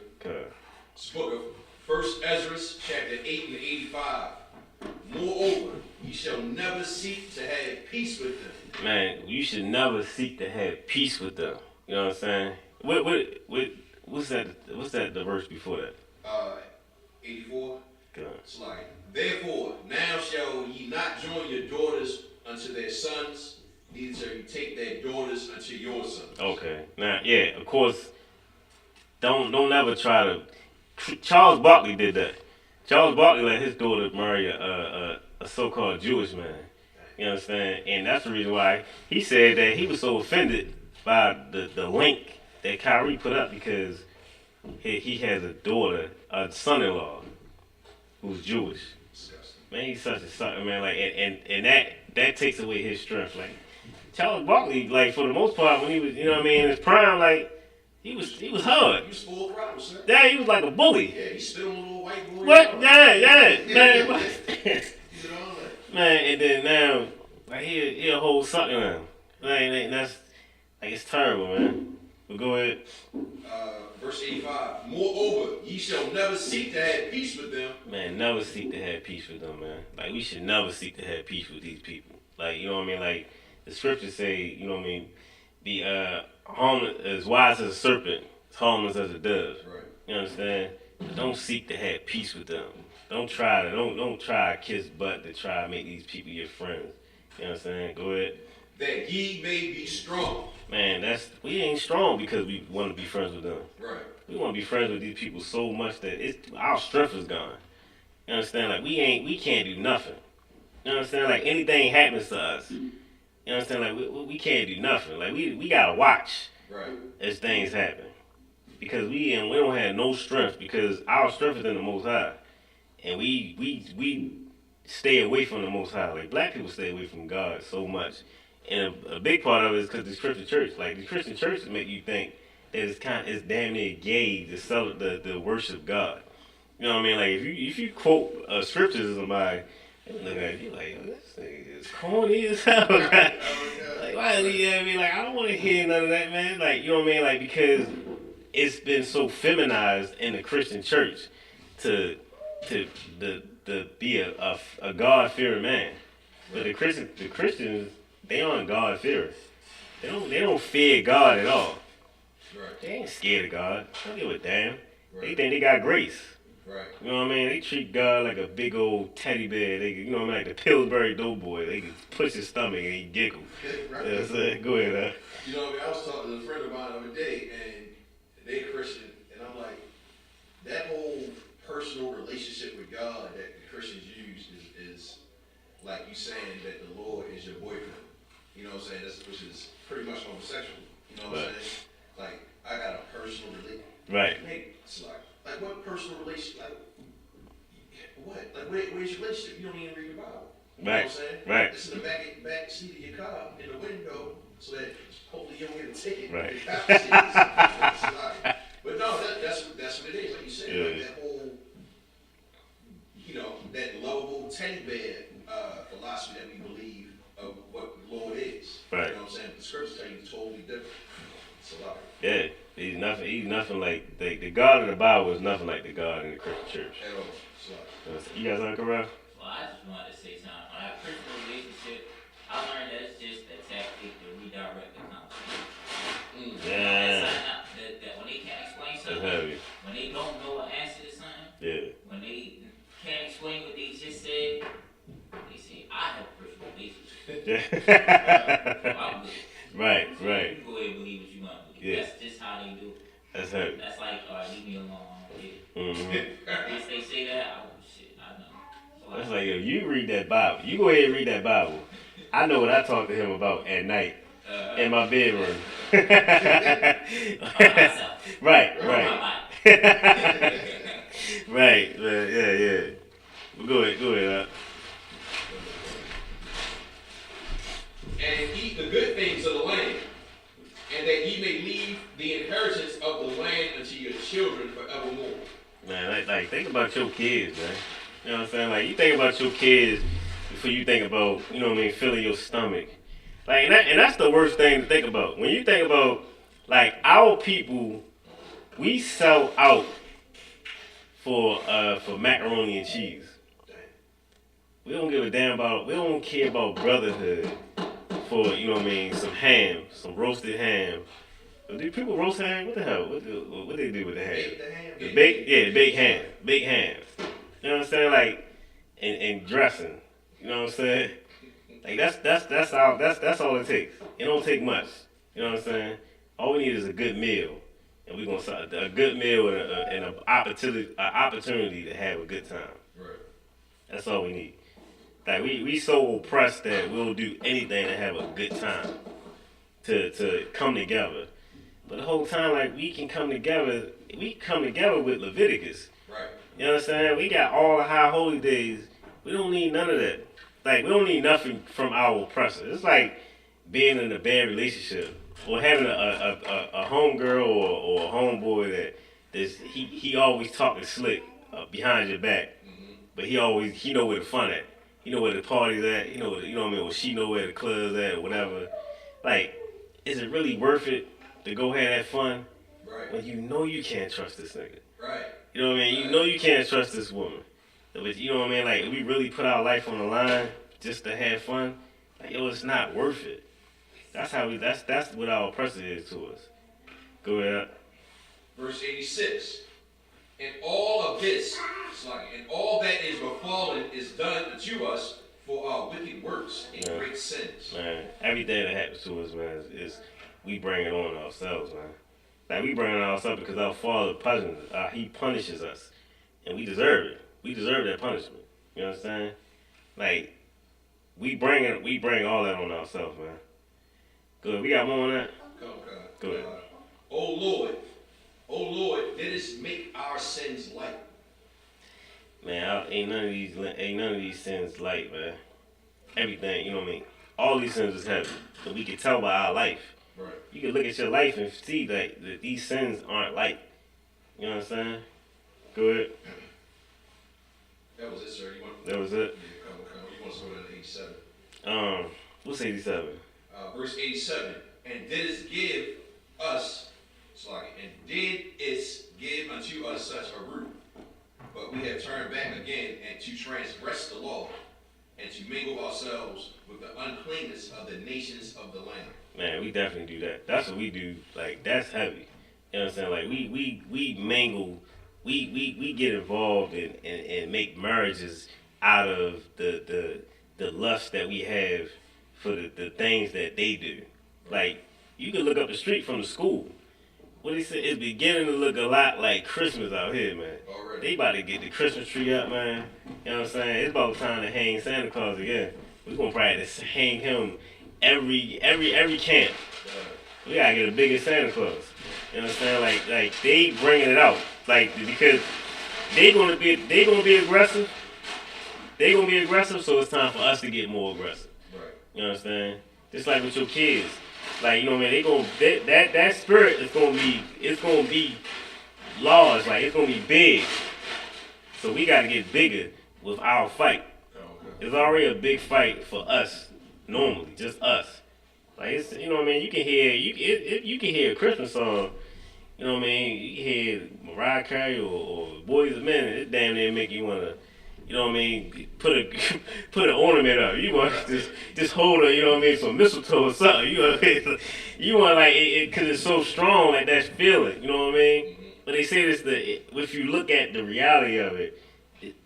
[SPEAKER 5] It's the book of 1 Ezra, chapter 8 and 85. Moreover, you shall never seek to have peace with them.
[SPEAKER 3] Man, you should never seek to have peace with them. You know what I'm saying? What's that? The verse before that?
[SPEAKER 5] 84.
[SPEAKER 3] Good.
[SPEAKER 5] It's like, therefore, now shall ye not join your daughters unto their sons, neither shall you take their daughters unto your sons.
[SPEAKER 3] Okay. Now, yeah, of course. Don't ever try to. Charles Barkley did that. Charles Barkley let his daughter marry a so-called Jewish man. You understand? And that's the reason why he said that he was so offended by the link that Kyrie put up because he has a daughter, a son-in-law, who's Jewish.
[SPEAKER 5] Disgusting.
[SPEAKER 3] Man, he's such a sucker, man. Like, and that takes away his strength. Like, Charles Barkley, like, for the most part, when he was, you know what I mean, in his prime, like, he was hard.
[SPEAKER 5] He was full throttle, sir.
[SPEAKER 3] Yeah, he was like a bully.
[SPEAKER 5] Yeah, he spit on a little white boy.
[SPEAKER 3] What? Yeah, man. What?
[SPEAKER 5] He did all that.
[SPEAKER 3] Man, and then now, like, he a whole sucker now. Like, that's, like, it's terrible, man. But go ahead.
[SPEAKER 5] Verse 85. Moreover, ye shall never seek to have peace with them.
[SPEAKER 3] Man, never seek to have peace with them, man. Like, we should never seek to have peace with these people. Like, you know what I mean? Like, the scriptures say, you know what I mean? Be harmless, as wise as a serpent, as harmless as a dove.
[SPEAKER 5] Right.
[SPEAKER 3] You understand? But don't seek to have peace with them. Don't try to kiss butt to try to make these people your friends. You understand? Go ahead.
[SPEAKER 5] That ye may be strong.
[SPEAKER 3] Man, we ain't strong because we want to be friends with them.
[SPEAKER 5] Right.
[SPEAKER 3] We want to be friends with these people so much that our strength is gone. You understand? Like, we can't do nothing. You understand? Like, anything happens to us. You understand? Like, we can't do nothing. Like, we gotta watch
[SPEAKER 5] Right.
[SPEAKER 3] as things happen. Because we don't have no strength, because our strength is in the Most High. And we stay away from the Most High. Like, black people stay away from God so much. And a big part of it is because this Christian church. Like, the Christian churches make you think that it's damn near gay to worship God. You know what I mean? Like, if you quote scriptures to somebody, they look at you like, oh, this nigga is corny as hell. Like, why is he at me? Like, I don't want to hear none of that, man. Like, you know what I mean? Like, because it's been so feminized in the Christian church to be a God-fearing man. But the Christians, they aren't God-fearers. They don't fear God at all.
[SPEAKER 5] Right.
[SPEAKER 3] They ain't scared of God. They don't give a damn.
[SPEAKER 5] Right.
[SPEAKER 3] They think they got grace.
[SPEAKER 5] Right.
[SPEAKER 3] You know what I mean? They treat God like a big old teddy bear. They, you know what I mean? Like the Pillsbury Doughboy. They can push his stomach and he giggle.
[SPEAKER 5] Right.
[SPEAKER 3] Yeah, so go ahead.
[SPEAKER 5] You know what I mean? I was talking to a friend of mine the other day, and they Christian, and I'm like, that whole personal relationship with God that the Christians use is like you saying that the Lord is your boyfriend. You know what I'm saying? Which is pretty much homosexual. You know what I'm saying? Like, I got a personal relationship.
[SPEAKER 3] Right.
[SPEAKER 5] Hey, it's like what personal relationship? Like, what? Like, where's your relationship? You don't even read the Bible. You know what I'm saying?
[SPEAKER 3] Right.
[SPEAKER 5] It's in the back seat of your car, in the window, so that hopefully you don't get a ticket.
[SPEAKER 3] Right.
[SPEAKER 5] But no, that's what it is. Like you said, like that whole, you know, that lovable teddy bear philosophy that we believe of what the Lord is.
[SPEAKER 3] Right.
[SPEAKER 5] You know what I'm saying? But the scriptures tell you totally different. It's a lot.
[SPEAKER 3] Yeah. He's nothing like the God of the Bible is nothing like the God in the Christian church.
[SPEAKER 5] At all. It's a lot.
[SPEAKER 3] You guys on correct?
[SPEAKER 6] Well, I just wanted to say something. On that personal relationship, I learned that it's just a tactic to redirect the conversation.
[SPEAKER 3] Yeah.
[SPEAKER 6] That when they can't explain
[SPEAKER 3] That's
[SPEAKER 6] something,
[SPEAKER 3] heavy.
[SPEAKER 6] when they don't know an answer to something,
[SPEAKER 3] Yeah.
[SPEAKER 6] when they can't explain what they just said, they say, I have a personal relationship.
[SPEAKER 3] Yeah.
[SPEAKER 6] I'm good.
[SPEAKER 3] Right.
[SPEAKER 6] So
[SPEAKER 3] Right.
[SPEAKER 6] you go ahead and believe what you want to believe.
[SPEAKER 3] Yeah.
[SPEAKER 6] That's just how they do it.
[SPEAKER 3] That's heavy.
[SPEAKER 6] That's like, leave me alone. I don't get it.
[SPEAKER 3] Mm-hmm.
[SPEAKER 6] Once they say that, shit, I know. So
[SPEAKER 3] That's like, yo, you read that Bible. You go ahead and read that Bible. I know what I talk to him about at night in my bedroom. Right. Right. Yeah. Well, go ahead.
[SPEAKER 5] And eat the good things of the land, and that ye may leave the inheritance of the land unto your children forevermore.
[SPEAKER 3] Man, like think about your kids, man. You know what I'm saying? Like, you think about your kids before you think about, you know what I mean, filling your stomach. Like, and that's the worst thing to think about. When you think about, like, our people, we sell out for macaroni and cheese. We don't give a damn about, we don't care about brotherhood for, you know what I mean, some ham, some roasted ham. Do people roast ham? What the hell? What they do with the ham?
[SPEAKER 5] Bake the ham.
[SPEAKER 3] The baked ham. Baked ham. You know what I'm saying? Like, and dressing. You know what I'm saying? Like, that's all it takes. It don't take much. You know what I'm saying? All we need is a good meal, and we're gonna start a good meal and an opportunity to have a good time.
[SPEAKER 5] Right.
[SPEAKER 3] That's all we need. Like, we so oppressed that we'll do anything to have a good time, to come together. But the whole time, like, we come together with Leviticus.
[SPEAKER 5] Right.
[SPEAKER 3] You understand? We got all the high holy days. We don't need none of that. Like, we don't need nothing from our oppressor. It's like being in a bad relationship or having a homegirl or a homeboy he always talking slick behind your back, but he know where the fun at. He know where the party's at. He know where you know what I mean. Or she know where the club's at or whatever. Like, is it really worth it to go have that fun when you know you can't trust this nigga?
[SPEAKER 5] Right.
[SPEAKER 3] You know what I mean? You know you can't trust this woman. But you know what I mean? Like, we really put our life on the line just to have fun. Like, yo, it's not worth it. That's what our oppressor is to us. Go ahead.
[SPEAKER 5] Verse 86. And all of this, and all that is befallen is done unto us for our wicked works and great sins.
[SPEAKER 3] Man, everything that happens to us, man, is we bring it on ourselves, man. Like, we bring it on ourselves because our Father he punishes us, and we deserve it. We deserve that punishment. You understand? Like, we bring all that on ourselves, man. Good. We got more on that?
[SPEAKER 5] Come.
[SPEAKER 3] Go ahead.
[SPEAKER 5] O Lord, let us make our sins light.
[SPEAKER 3] Man, ain't none of these sins light, man. Everything, you know what I mean? All these sins is heavy. And we can tell by our life.
[SPEAKER 5] Right.
[SPEAKER 3] You can look at your life and see that these sins aren't light. You know what I'm saying? Go ahead.
[SPEAKER 5] That was it, sir.
[SPEAKER 3] That was it?
[SPEAKER 5] Yeah, come. You want to start at 87?
[SPEAKER 3] What's 87?
[SPEAKER 5] Verse 87. And did it give us, unto us such a root, but we have turned back again and to transgress the law and to mingle ourselves with the uncleanness of the nations of the land.
[SPEAKER 3] Man, we definitely do that. That's what we do. Like, that's heavy. You know what I'm saying? Like, we mingle, we get involved and make marriages out of the lust that we have for the things that they do. Like, you can look up the street from the school. What he said, it's beginning to look a lot like Christmas out here, man.
[SPEAKER 5] Already.
[SPEAKER 3] They about to get the Christmas tree up, man. You know what I'm saying? It's about time to hang Santa Claus again. We're gonna practice hang him every camp. We gotta get a bigger Santa Claus. You know what I'm saying? Like they bringing it out, like, because they gonna be aggressive. They gonna be aggressive, so it's time for us to get more aggressive.
[SPEAKER 5] Right.
[SPEAKER 3] You know what I'm saying? Just like with your kids. Like, you know what I mean? That spirit is gonna be large. Like, it's gonna be big. So we gotta get bigger with our fight.
[SPEAKER 5] Okay.
[SPEAKER 3] It's already a big fight for us normally, just us. Like, it's, you know what I mean? You can hear a Christmas song. You know what I mean? You can hear Mariah Carey or Boys II Men. It damn near make you wanna, you know what I mean, put an ornament up. You want to just hold a, you know what I mean, some mistletoe or something. You know what I mean? You want, like, it because it's so strong, like, that feeling. You know what I mean? Mm-hmm. But they say this, if you look at the reality of it,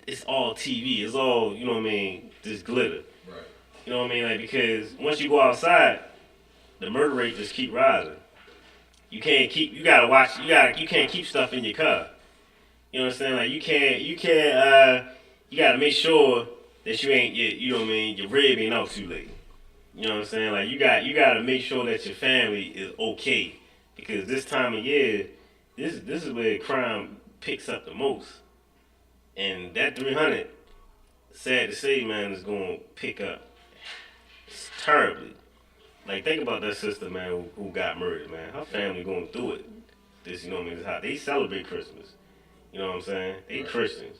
[SPEAKER 3] it's all TV. It's all, you know what I mean, just glitter.
[SPEAKER 5] Right.
[SPEAKER 3] You know what I mean? Like, because once you go outside, the murder rate just keep rising. You can't keep stuff in your car. You know what I'm saying? Like, you gotta make sure that you know what I mean, your rib ain't out too late. You know what I'm saying? Like, you gotta make sure that your family is okay. Because this time of year, this is where crime picks up the most. And that 300, sad to say, man, is gonna pick up terribly. Like, think about that sister, man, who got murdered, man. Her family going through it. This, you know what I mean, is how they celebrate Christmas. You know what I'm saying? They Christians.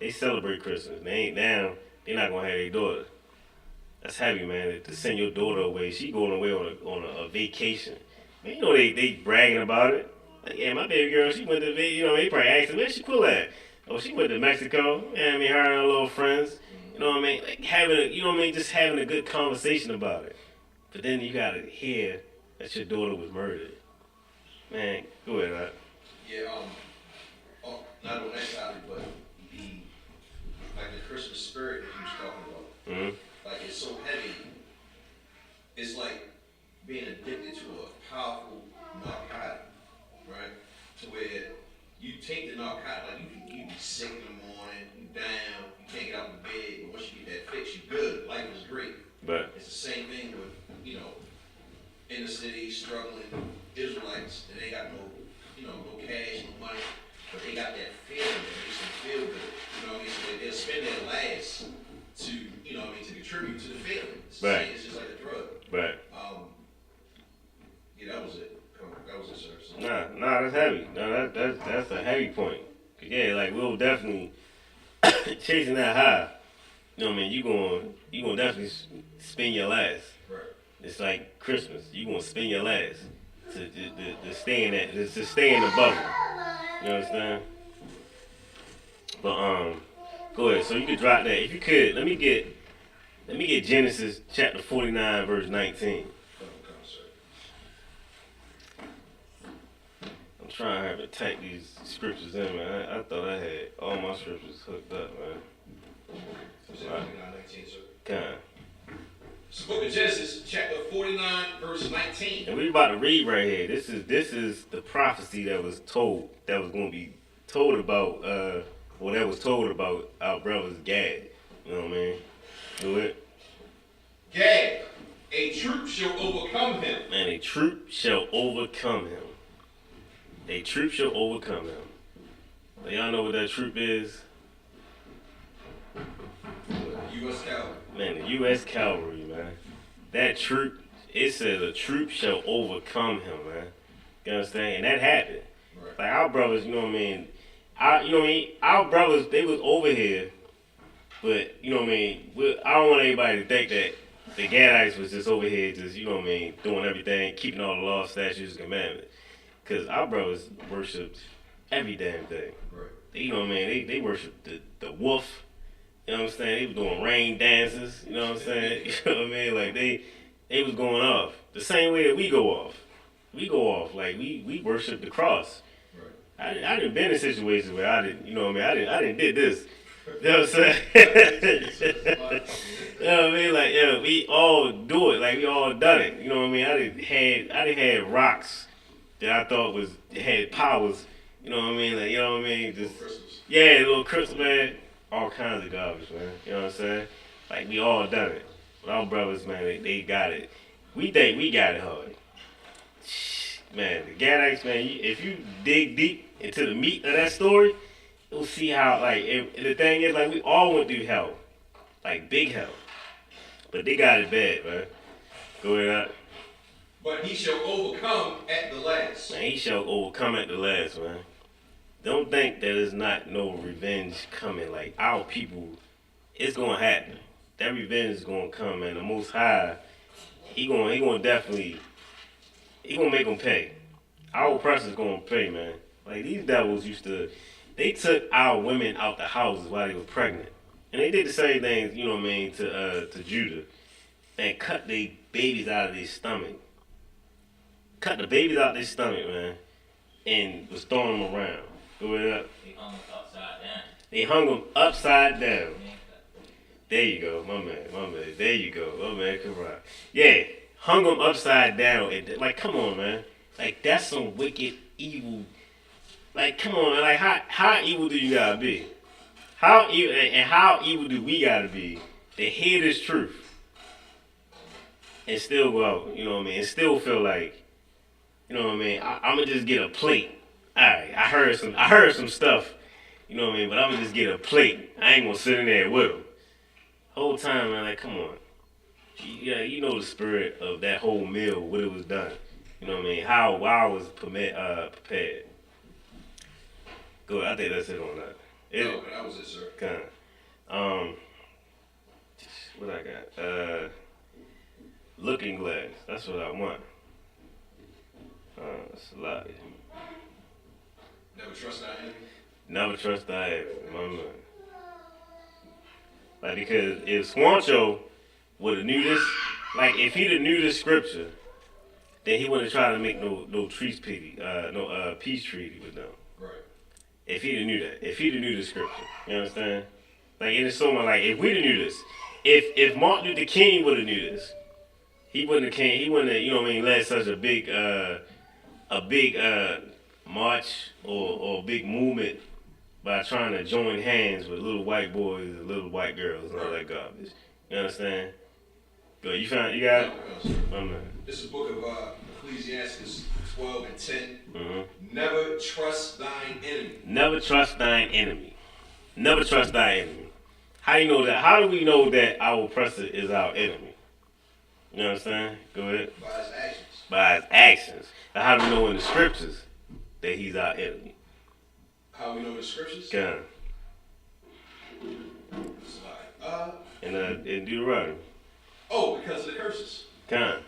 [SPEAKER 3] They celebrate Christmas. They ain't down. They're not gonna have their daughter. That's heavy, man. To send your daughter away. She going away on a vacation. Man, you know they bragging about it. Like, yeah, my baby girl, she went to you know, they probably asked her, where she cool at? Oh, she went to Mexico. Yeah, I mean, her and her little friends. You know what I mean? Like, you know what I mean? Just having a good conversation about it. But then you gotta hear that your daughter was murdered. Man, go ahead, right?
[SPEAKER 5] Yeah, not on that topic, but the Christmas spirit that he was talking about.
[SPEAKER 3] Mm-hmm.
[SPEAKER 5] Like, it's so heavy. It's like being addicted to a powerful narcotic, right? To where you take the narcotic, like you be sick in the morning, you down, you can't get out of bed, but once you get that fix, you good. Life is great.
[SPEAKER 3] But
[SPEAKER 5] it's the same thing with, you know, inner city struggling Israelites, and they got no cash, no money, but they got that feeling that makes them feel good. You know what I mean? So they'll spend their last to, you know what I mean, to contribute to the feeling.
[SPEAKER 3] Right.
[SPEAKER 5] It's just like a drug.
[SPEAKER 3] Right.
[SPEAKER 5] Yeah, that was it. That was it, sir. So,
[SPEAKER 3] Nah, that's heavy. No, that's a heavy point. Yeah, like we'll definitely chasing that high. You know what I mean? You gonna definitely spend your last.
[SPEAKER 5] right.
[SPEAKER 3] It's like Christmas. You gonna spend your last to stay in that to stay in the bubble. You understand? But go ahead. So you could drop that if you could. Let me get Genesis chapter 49 verse 19. I'm trying to type these scriptures in, man. I thought I had all my scriptures hooked up, man.
[SPEAKER 5] Right. 19, sir.
[SPEAKER 3] Kind.
[SPEAKER 5] It's the book of Genesis, chapter 49, verse 19.
[SPEAKER 3] And we about to read right here. This is the prophecy that was told, that was going to be told about, that was told about our brothers Gad. You know what I mean? Do it.
[SPEAKER 5] Gad, a troop shall overcome him.
[SPEAKER 3] And a troop shall overcome him. A troop shall overcome him. Now, y'all know what that troop is?
[SPEAKER 5] U.S. Cavalry.
[SPEAKER 3] Man, the U.S. Cavalry, man. That troop, it says a troop shall overcome him, man. You understand? And that happened.
[SPEAKER 5] Right.
[SPEAKER 3] Like our brothers, you know what I mean? Our brothers, they was over here, but you know what I mean? I don't want anybody to think that the Gadites was just over here, just you know what I mean, doing everything, keeping all the laws, statutes, and commandments. Cause our brothers worshipped every damn thing.
[SPEAKER 5] Right.
[SPEAKER 3] You know what I mean? They worshipped the wolf. You know what I'm saying? They was doing rain dances. You know what I'm saying? You know what I mean? Like they was going off the same way that we go off. We go off like we worship the cross.
[SPEAKER 5] Right.
[SPEAKER 3] I didn't been in situations where I didn't. You know what I mean? I didn't did this. You know what I'm saying? You know what I mean? Like yeah, we all do it. Like we all done it. You know what I mean? I didn't had rocks that I thought had powers. You know what I mean? Like you know what I mean? Just yeah, little crystals, man. All kinds of garbage, man. You know what I'm saying? Like, we all done it. But our brothers, man, they got it. We think we got it hard. Man, the Gadites, man, if you dig deep into the meat of that story, you'll see how, like, the thing is, like, we all went through hell. Like, big hell. But they got it bad, man. Go ahead.
[SPEAKER 5] But he shall overcome at the last.
[SPEAKER 3] Man, he shall overcome at the last, man. Don't think that there's not no revenge coming. Like, our people, it's going to happen. That revenge is going to come, man. The Most High, he gonna definitely, he going to make them pay. Our oppressors going to pay, man. Like, these devils they took our women out the houses while they were pregnant. And they did the same thing, you know what I mean, to Judah. And cut their babies out of their stomach. Cut the babies out of their stomach, man. And was throwing them around. Go ahead.
[SPEAKER 6] They hung them upside down.
[SPEAKER 3] They hung them upside down. There you go, my man. There you go, my man. Come on. Yeah, hung them upside down. Like, come on, man. Like, that's some wicked, evil. Like, come on, man. Like, how evil do you gotta be? How evil do we gotta be to hear this truth and still go out? You know what I mean? And still feel like, you know what I mean? I'm gonna just get a plate. Alright, I heard some stuff, you know what I mean, but I'm gonna just get a plate. I ain't gonna sit in there with them. Whole time, man, like, come on. Yeah, you know the spirit of that whole meal, what it was done. You know what I mean? How I was prepared. Good, I think that's it on that.
[SPEAKER 5] No, but that was it, sir.
[SPEAKER 3] Kinda. What I got? Looking glass. That's what I want. That's a lot.
[SPEAKER 5] Never trust our enemy.
[SPEAKER 3] Never trust thy enemy, my man. Like, because if Swancho would have knew this, like, if he'd have knew this scripture, then he wouldn't try to make no peace treaty with them.
[SPEAKER 5] Right.
[SPEAKER 3] If he'd have knew that. If he'd have knew the scripture. You understand? Like, it is so much, like, if we'd have knew this, if Martin Luther King would have knew this, he wouldn't have, you know what I mean, led such a big march or big movement by trying to join hands with little white boys and little white girls and all that garbage. You understand? Go, you got it? Oh, man.
[SPEAKER 5] This is the book of Ecclesiastes 12 and 10.
[SPEAKER 3] Mm-hmm.
[SPEAKER 5] Never trust thine enemy.
[SPEAKER 3] Never trust thine enemy. Never trust thy enemy. How you know that? How do we know that our oppressor is our enemy? You know what I'm saying? Go ahead.
[SPEAKER 5] By his actions.
[SPEAKER 3] By his actions. Now, how do we know in the scriptures that he's our enemy?
[SPEAKER 5] How we know the scriptures?
[SPEAKER 3] Kind.
[SPEAKER 5] It's like,
[SPEAKER 3] In Deuteronomy.
[SPEAKER 5] oh, because of the curses.
[SPEAKER 3] Kind.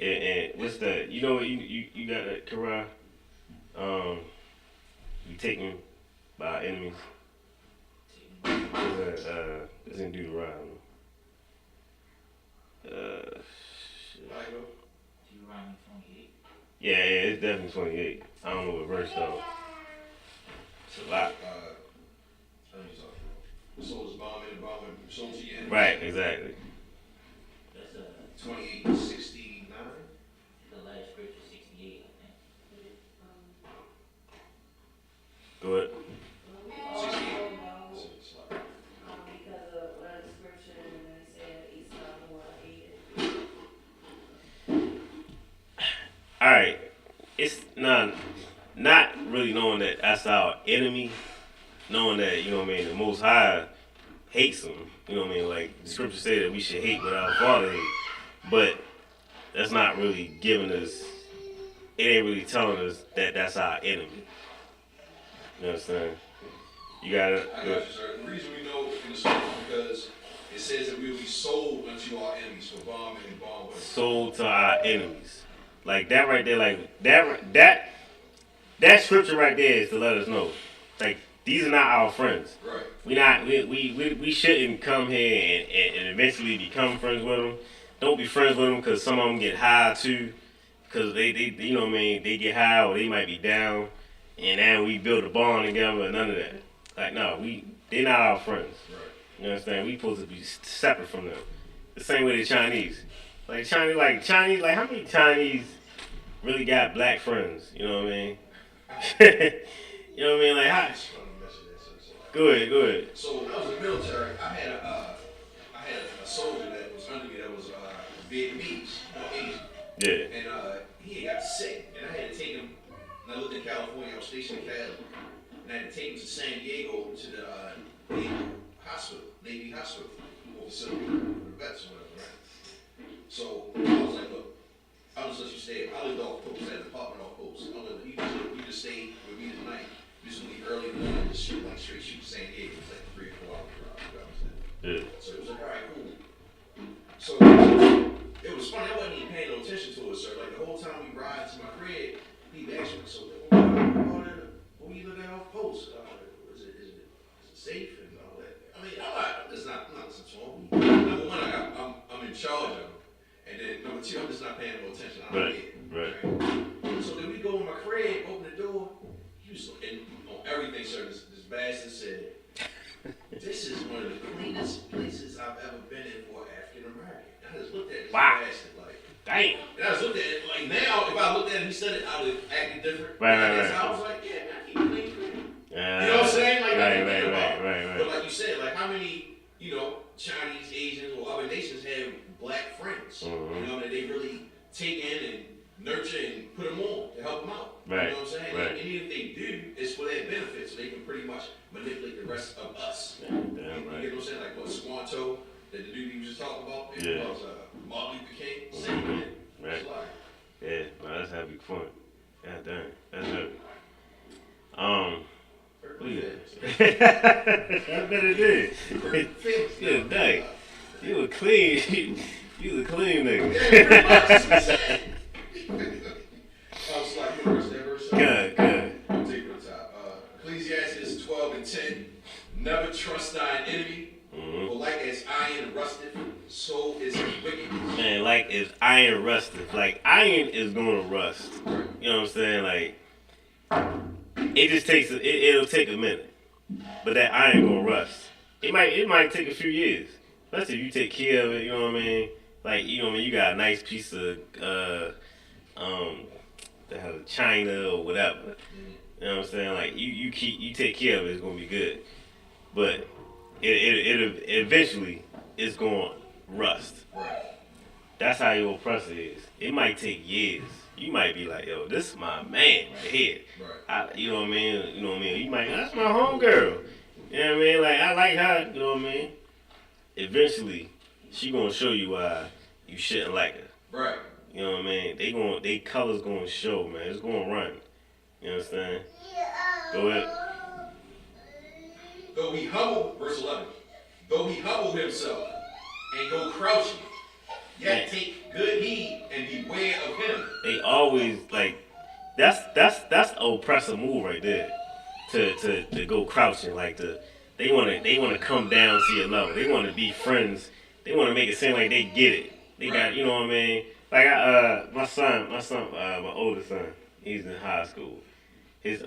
[SPEAKER 3] And what's that? You know what? You got that Quran. We taken by our enemies. It's in Deuteronomy.
[SPEAKER 5] Bible.
[SPEAKER 6] Deuteronomy 28.
[SPEAKER 3] Yeah, it's definitely 28. I don't know what verse though. It's a lot.
[SPEAKER 5] I know you're talking about. The soul is bombing, soul to your enemy.
[SPEAKER 3] Right, exactly.
[SPEAKER 6] That's
[SPEAKER 5] 28:69.
[SPEAKER 6] the last scripture, 68, I think.
[SPEAKER 3] Go ahead.
[SPEAKER 5] 68.
[SPEAKER 7] Because of what the scripture said, Esau who I hated.
[SPEAKER 3] Alright. It's not really knowing that that's our enemy. Knowing that, you know what I mean, the Most High hates him. You know what I mean? Like, the scripture say that we should hate what our Father hates. But that's not really giving us, it ain't really telling us that that's our enemy. You know what I'm saying? You gotta.
[SPEAKER 5] I got you, sir. The reason we know in the scripture because it says that we will be sold unto our enemies for bombing and bombing.
[SPEAKER 3] Sold to our enemies. Like that right there, like that scripture right there is to let us know. Like, these are not our friends.
[SPEAKER 5] Right.
[SPEAKER 3] We shouldn't come here and eventually become friends with them. Don't be friends with them because some of them get high too. Because they you know what I mean, they get high or they might be down. And then we build a bond together and none of that. Like, no, they're not our friends.
[SPEAKER 5] Right.
[SPEAKER 3] You understand? We supposed to be separate from them. The same way the Chinese. Like how many Chinese really got black friends? You know what I mean? You know what I mean? Like, how? Go ahead.
[SPEAKER 5] So when I was in the military, I had a soldier that was under me that was Vietnamese, Asian.
[SPEAKER 3] Yeah.
[SPEAKER 5] And he had got sick, and I had to take him. And I lived in California. I was stationed in Cali, and I had to take him to San Diego to the Navy hospital, or facility for the vets or whatever, right? So I was like, look, I'll just let you stay. I lived off post, I had an apartment off post. You just stay with me tonight. We just leave early in the morning, just shoot like straight shoot to San Diego. It's like 3 or 4 hour drive. You understand?
[SPEAKER 3] Yeah.
[SPEAKER 5] So it was like, all right, cool. So it was funny. I wasn't even paying no attention to it, sir. Like the whole time we ride to my crib, he asked me, so what you looking at off post? Is it safe and all that? I mean, I'm not listening to him. Number one, I'm in charge of him, and then number two, I'm just not paying no attention. I don't get it. Right. So then we go in my crib, open the door. He was and on everything, sir. This bastard said, "This is one of the cleanest places I've ever been in for African American." I just looked at this bastard like,
[SPEAKER 3] damn.
[SPEAKER 5] And I just looked at it like now. If I looked at it and he said it, I would have acted different.
[SPEAKER 3] Right.
[SPEAKER 5] So I was like, yeah, man, I keep it clean. You know what I'm saying? Like,
[SPEAKER 3] right.
[SPEAKER 5] But like you said, like how many, Chinese, Asians, or other nations have black friends?
[SPEAKER 3] Mm-hmm.
[SPEAKER 5] That they really take in and nurture and put them on to help them out.
[SPEAKER 3] Right.
[SPEAKER 5] You know what I'm saying?
[SPEAKER 3] Right.
[SPEAKER 5] And even if they do, it's for their benefit, so they can pretty much manipulate the rest of us.
[SPEAKER 3] Damn
[SPEAKER 5] You
[SPEAKER 3] right.
[SPEAKER 5] get what I'm saying? Like what Squanto, that the dude he was just talking about,
[SPEAKER 3] Yeah.
[SPEAKER 5] it was Martin Luther King, same thing.
[SPEAKER 3] Right.
[SPEAKER 5] It's like,
[SPEAKER 3] Yeah, no, that's a heavy point. God damn, that's heavy. I bet it did. Yeah, dang. You a clean, you a clean nigga.
[SPEAKER 5] yeah, pretty much, that's what he said. I was like, verse.
[SPEAKER 3] Good.
[SPEAKER 5] I'll take it on top. Ecclesiastes 12:10. Never trust thine enemy, for like as iron rusteth, so is wickedness.
[SPEAKER 3] Man, like if iron rusted, like iron is gonna rust. You know what I'm saying? Like it just takes it'll take a minute, but that iron gonna rust. It might take a few years. Especially if you take care of it. You know what I mean? Like you got a nice piece of the hell China or whatever. You know what I'm saying? Like you take care of it, it's gonna be good. But it eventually it's gonna rust.
[SPEAKER 5] Right.
[SPEAKER 3] That's how your oppressor is. It might take years. You might be like, yo, this is my man right here.
[SPEAKER 5] Right.
[SPEAKER 3] You know what I mean? You might, that's my homegirl. You know what I mean? Like, I like her, you know what I mean? Eventually, she gonna show you why you shouldn't like her.
[SPEAKER 5] Right.
[SPEAKER 3] You know what I mean? They colors gonna show, man. It's gonna run. You understand? Go ahead.
[SPEAKER 5] Though he humbled, verse 11, though he humbled himself and go crouching, yet take good heed and beware of him.
[SPEAKER 3] They always like that's the oppressor move right there. To go crouching, like they wanna come down to your level. They wanna be friends. They wanna make it seem like they get it. They got, you know what I mean? Like my oldest son, he's in high school. His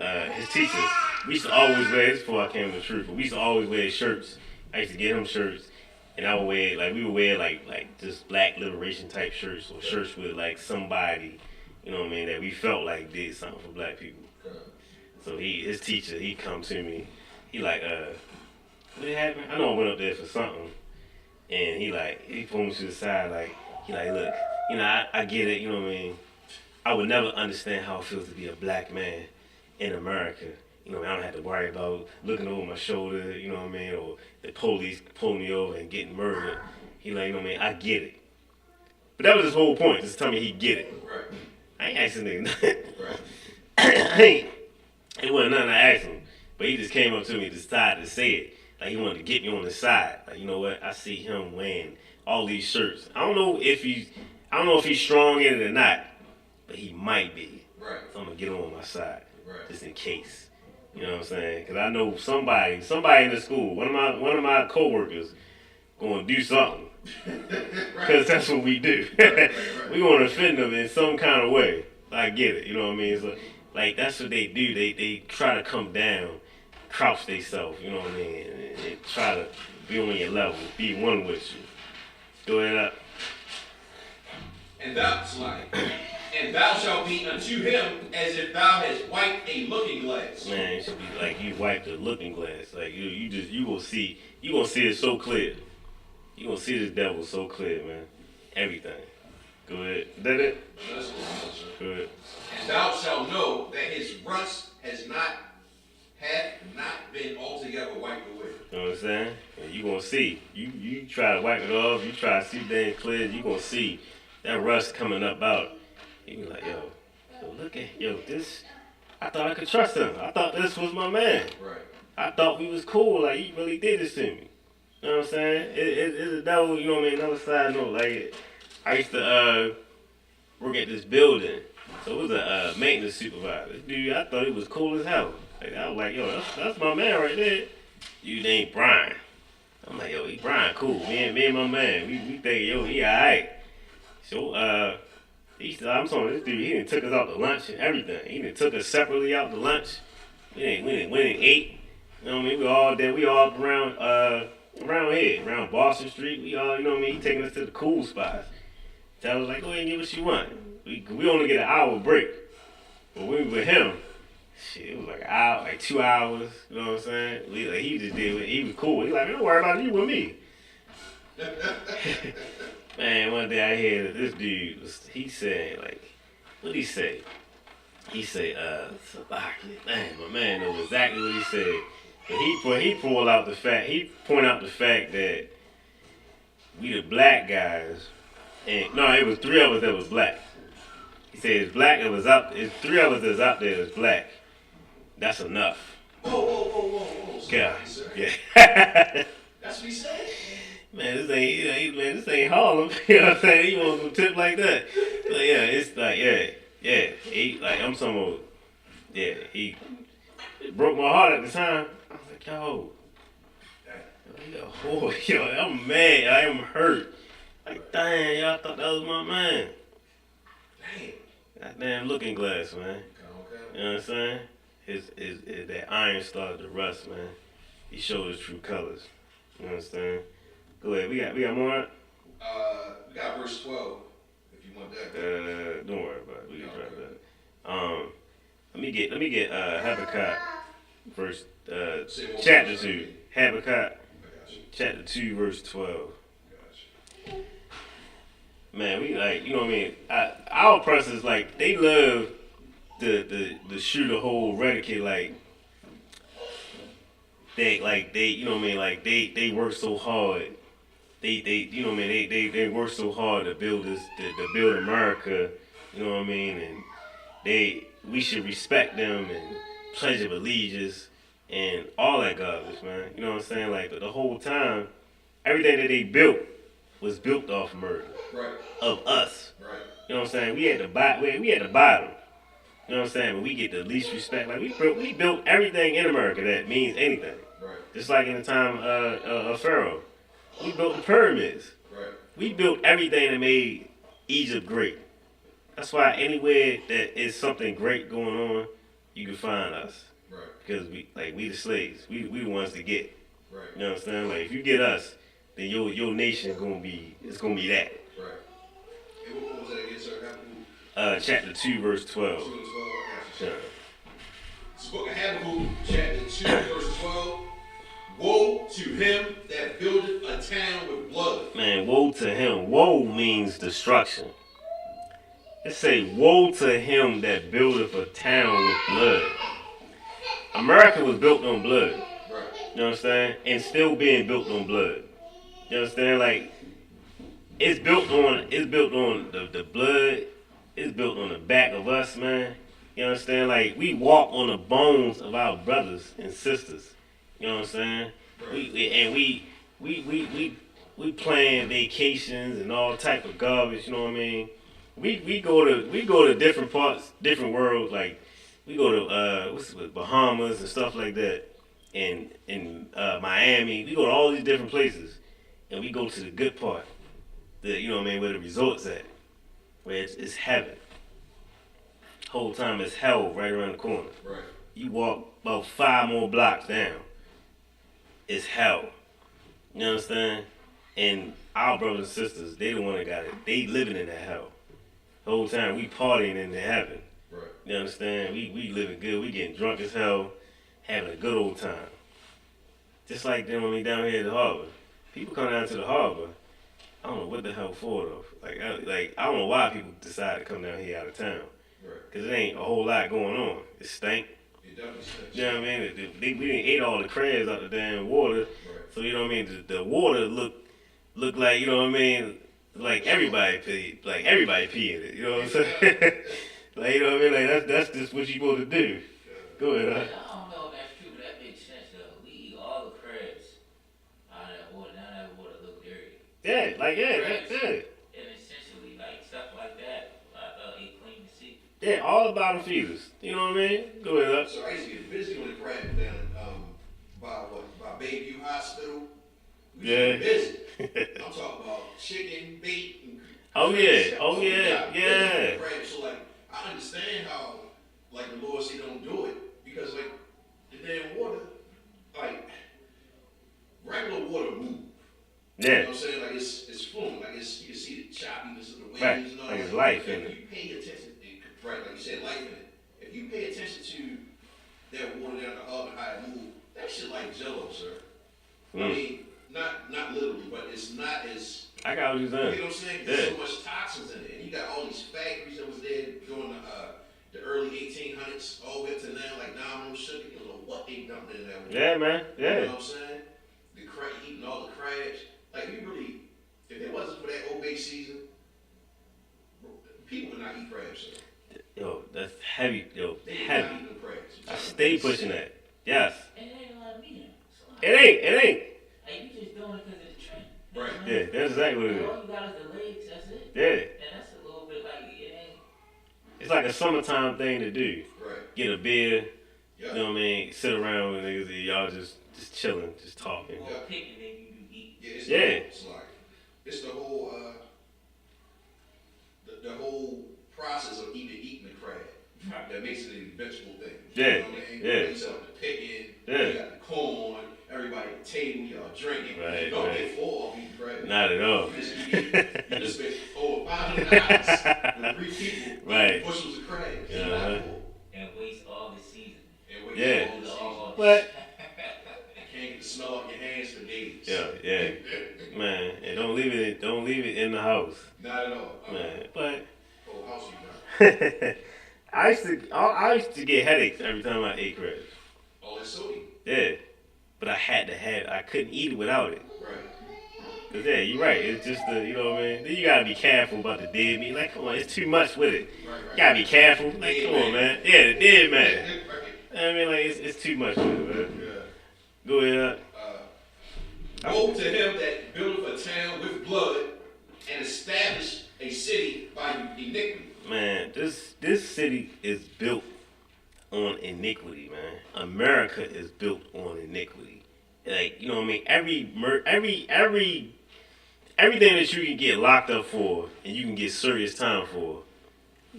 [SPEAKER 3] teachers, we used to always wear, this before I came to the truth, but we used to always wear shirts. I used to get him shirts, and I would wear, like, we would wear, like just black liberation type shirts, or shirts with, like, somebody, you know what I mean, that we felt like did something for black people. So his teacher, he come to me, he like, what happened? I know I went up there for something, and he pulled me to the side, like, he like, look, you know, I get it, you know what I mean, I would never understand how it feels to be a black man in America. You know, I don't have to worry about looking over my shoulder, you know what I mean, or the police pulling me over and getting murdered. He like, you know what I mean, I get it. But that was his whole point, just tell me he get it.
[SPEAKER 5] Right.
[SPEAKER 3] I ain't asking nigga nothing.
[SPEAKER 5] Right.
[SPEAKER 3] It wasn't nothing I asked him, but he just came up to me and decided to say it. Like, he wanted to get me on the side. Like, you know what, I see him wearing all these shirts. I don't know if he's strong in it or not, but he might be.
[SPEAKER 5] Right.
[SPEAKER 3] So I'm gonna get him on my side.
[SPEAKER 5] Right.
[SPEAKER 3] Just in case. You know what I'm saying? Because I know somebody in the school, one of my coworkers, going to do something. Because that's what we do.
[SPEAKER 5] Right.
[SPEAKER 3] We want to offend them in some kind of way. I get it. You know what I mean? So, like, that's what they do. They try to come down, crouch themselves. You know what I mean? And they try to be on your level, be one with you. Go ahead up.
[SPEAKER 5] And thou shalt be unto him as if thou hast wiped a looking glass.
[SPEAKER 3] Man, it should be like you wiped a looking glass. Like you gonna see it so clear. You gonna see this devil so clear, man. Everything. Go ahead. Is that it?
[SPEAKER 5] That's what
[SPEAKER 3] Go ahead.
[SPEAKER 5] And thou shalt know that his rust hath not been altogether wiped away.
[SPEAKER 3] You know what I'm saying? And you gonna see. You try to wipe it off. You try to see things clear. You gonna see that rust coming up out. You be like, yo, look at, this, I thought I could trust him. I thought this was my man.
[SPEAKER 5] Right.
[SPEAKER 3] I thought we was cool, like, he really did this to me. You know what I'm saying? It's a devil, you know what I mean? Another side note, like, I used to work at this building, so it was a maintenance supervisor. This dude, I thought he was cool as hell. Like, I was like, yo, that's my man right there. Dude named Brian. I'm like, yo, Brian cool, me and my man, we think, yo, he alright. So, I'm talking this dude, he done took us out to lunch and everything. He done took us separately out to lunch. We done ate. You know what I mean? We all around here, around Boston Street. We all, you know what I mean? He taking us to the cool spots. Tell us like, go ahead and get what you want. We only get an hour break. But we with him, shit, it was like an hour, like 2 hours. You know what I'm saying? He just did, he was cool. He like, don't worry about it, you with me. Man, one day I hear that this dude, he said, like, what'd he say? He said, Sabaki. Man, my man knows exactly what he said. But he pointed out the fact that we the black guys, and no, it was 3 of us that was black. He said it's black, it's 3 of us that's out there that's black. That's enough.
[SPEAKER 5] Whoa.
[SPEAKER 3] Yeah.
[SPEAKER 5] Yeah. That's what he said?
[SPEAKER 3] Man, this ain't Harlem. You know what I'm saying? He wants some tip like that. So yeah, it's like, yeah. I'm talking about, he broke my heart at the time. I was like, yo, I'm mad. I am hurt. Like, dang, y'all thought that was my man.
[SPEAKER 5] Damn.
[SPEAKER 3] That damn looking glass, man.
[SPEAKER 5] Okay.
[SPEAKER 3] You know what I'm saying? His that iron started to rust, man. He showed his true colors. You understand? Go ahead. We got more.
[SPEAKER 5] We got verse 12. If you want that.
[SPEAKER 3] Don't worry about it. We can drop that. Let me get Habakkuk verse chapter 2. Habakkuk chapter 2 verse 12. Man, we like, you know what I mean? Our oppressors, like, they love to shoot a whole reticule, like, you know what I mean, like they work so hard. You know what I mean, they work so hard to build to build America. You know what I mean, and we should respect them and pledge of allegiance and all that garbage, man. You know what I'm saying? Like the whole time, everything that they built was built off murder
[SPEAKER 5] Right.
[SPEAKER 3] of us.
[SPEAKER 5] Right.
[SPEAKER 3] You know what I'm saying? We had to buy them. You know what I'm saying? But we get the least respect. Like we built everything in America that means anything.
[SPEAKER 5] Right.
[SPEAKER 3] Just like in the time of Pharaoh, we built the pyramids.
[SPEAKER 5] Right.
[SPEAKER 3] We built everything that made Egypt great. That's why anywhere that is something great going on, you can find us.
[SPEAKER 5] Right.
[SPEAKER 3] Because we the slaves. We the ones to get.
[SPEAKER 5] Right.
[SPEAKER 3] You know what I'm saying? Like if you get us, then your nation gonna be that.
[SPEAKER 5] Right. And what was that again, sir?
[SPEAKER 3] Chapter 2, verse 12.
[SPEAKER 5] 2 and 12.
[SPEAKER 3] Yeah.
[SPEAKER 5] It's the book of Habakkuk, chapter 2, verse 12. Woe to him that buildeth a town with blood.
[SPEAKER 3] Man, woe to him. Woe means destruction. It say, woe to him that buildeth a town with blood. America was built on blood.
[SPEAKER 5] Right.
[SPEAKER 3] You know what I'm saying? And still being built on blood. You understand? Like, it's built on the blood. It's built on the back of us, man. You understand? Like, we walk on the bones of our brothers and sisters. You know what I'm saying?
[SPEAKER 5] Right.
[SPEAKER 3] We plan vacations and all type of garbage. You know what I mean? We go to different parts, different worlds. Like we go to Bahamas and stuff like that, and in Miami. We go to all these different places, and we go to the good part. You know what I mean? Where the resort's at, where it's heaven. Whole time it's hell right around the corner.
[SPEAKER 5] Right.
[SPEAKER 3] You walk about 5 more blocks down, it's hell. You understand? And our brothers and sisters, they the one that got it. They living in that hell. The whole time we partying in the heaven.
[SPEAKER 5] Right.
[SPEAKER 3] You understand? We living good. We getting drunk as hell, having a good old time. Just like them when we down here at the harbor. People come down to the harbor. I don't know what the hell for though. I don't know why people decide to come down here out of town.
[SPEAKER 5] Right.
[SPEAKER 3] Cause it ain't a whole lot going on. It stink.
[SPEAKER 5] It definitely stinks.
[SPEAKER 3] You know what I mean? We didn't ate all the crabs out the damn water.
[SPEAKER 5] Right.
[SPEAKER 3] So you know what I mean? The water look like, you know what I mean? Like everybody pee in it. You know what I'm saying? Like, you know what I mean? Like that's just what you supposed to do. Go ahead,
[SPEAKER 6] I don't know if that's true, but that makes sense though. We eat all the crabs out of that water. Now that water look dirty.
[SPEAKER 3] Yeah, like
[SPEAKER 6] Crabs.
[SPEAKER 3] that's it.
[SPEAKER 6] And essentially, like stuff like that, I thought they clean to see.
[SPEAKER 3] Yeah, all the bottom feeders. You know what I mean? Go ahead.
[SPEAKER 5] So I used to get busy on the crab down by Bayview Hospital. We used to get busy. I'm talking about chicken, bait, and
[SPEAKER 3] Oh yeah,
[SPEAKER 5] yeah. Crab. So like I understand how like the Lord said don't do it because like the damn water, like regular water move. You know
[SPEAKER 3] Yeah,
[SPEAKER 5] what I'm saying? Like it's flowing. Like you can see the choppiness of the waves
[SPEAKER 3] right.
[SPEAKER 5] and all
[SPEAKER 3] Like
[SPEAKER 5] that.
[SPEAKER 3] it's life in
[SPEAKER 5] If
[SPEAKER 3] it.
[SPEAKER 5] you pay attention, right? Like you said, life in it. If you pay attention to that water down the harbor, how it move, that shit like Jello, sir. I mean, not literally, but it's not as.
[SPEAKER 3] I got what you're
[SPEAKER 5] You know
[SPEAKER 3] saying.
[SPEAKER 5] what I'm saying? There's so much toxins in it, and you got all these factories that was there during the early 1800s, all the way up to now, like Domino Sugar. You don't know what they dumped in that water.
[SPEAKER 3] Yeah, man.
[SPEAKER 5] You
[SPEAKER 3] Yeah.
[SPEAKER 5] know what I'm saying? The crab, eating all the crabs. Like you really, if it wasn't for that Old Bay season, people would not eat crabs, sir.
[SPEAKER 3] Yo, that's heavy. Yo,
[SPEAKER 5] They would not
[SPEAKER 3] heavy.
[SPEAKER 5] eat no crabs.
[SPEAKER 3] I stay pushing that. Yes.
[SPEAKER 6] And it ain't a lot of meat in it. So
[SPEAKER 3] It ain't.
[SPEAKER 6] like you just doing it because of the trend.
[SPEAKER 5] Right.
[SPEAKER 3] Yeah, that's exactly what it
[SPEAKER 6] And
[SPEAKER 3] is.
[SPEAKER 6] all you got is the legs, that's it.
[SPEAKER 3] Yeah.
[SPEAKER 6] And that's a little bit like it ain't.
[SPEAKER 3] It's like a summertime thing to do.
[SPEAKER 5] Right.
[SPEAKER 3] Get a beer,
[SPEAKER 5] Yeah.
[SPEAKER 3] you know what I mean? Sit around with niggas and y'all just chilling, just talking.
[SPEAKER 6] More picking than you do eat.
[SPEAKER 5] Yeah. It's
[SPEAKER 3] Yeah.
[SPEAKER 5] it's the whole the whole process of eating the crab that makes it a vegetable thing.
[SPEAKER 3] Yeah.
[SPEAKER 5] You know what I mean?
[SPEAKER 3] Yeah.
[SPEAKER 5] You start the picking.
[SPEAKER 3] Yeah.
[SPEAKER 5] You got the corn. Everybody at the table. Y'all drinking.
[SPEAKER 3] Right,
[SPEAKER 5] You don't
[SPEAKER 3] right.
[SPEAKER 5] get full off eating crab.
[SPEAKER 3] Not at all.
[SPEAKER 5] You just spent over $500 with 3 people.
[SPEAKER 3] Right.
[SPEAKER 5] Eating bushels of crabs.
[SPEAKER 3] Yeah.
[SPEAKER 5] You're not full.
[SPEAKER 6] And waste all the season.
[SPEAKER 5] And wait
[SPEAKER 3] Yeah.
[SPEAKER 5] all the season.
[SPEAKER 3] But
[SPEAKER 5] You can't get the smell off your hands for days.
[SPEAKER 3] yeah. Man, and don't leave it in the house.
[SPEAKER 5] Not at all.
[SPEAKER 3] Man. But
[SPEAKER 5] Whole house you burn.
[SPEAKER 3] I used to get headaches every time I ate crabs.
[SPEAKER 5] All that sodium.
[SPEAKER 3] Yeah. but I had to have it. I couldn't eat it without it.
[SPEAKER 5] Right.
[SPEAKER 3] Cause yeah, you're right. It's just the, you know what I mean. Then you gotta be careful about the dead meat. Like, come on, it's too much with it. You gotta be careful. Like, come on, man. Yeah, the dead man. I mean, like, it's too much with it, man.
[SPEAKER 5] Yeah.
[SPEAKER 3] Go ahead.
[SPEAKER 5] Woe to him that buildeth a town with blood and establish a city by iniquity.
[SPEAKER 3] Man, this city is built on iniquity, man. America is built on iniquity. Like, you know what I mean? Everything that you can get locked up for and you can get serious time for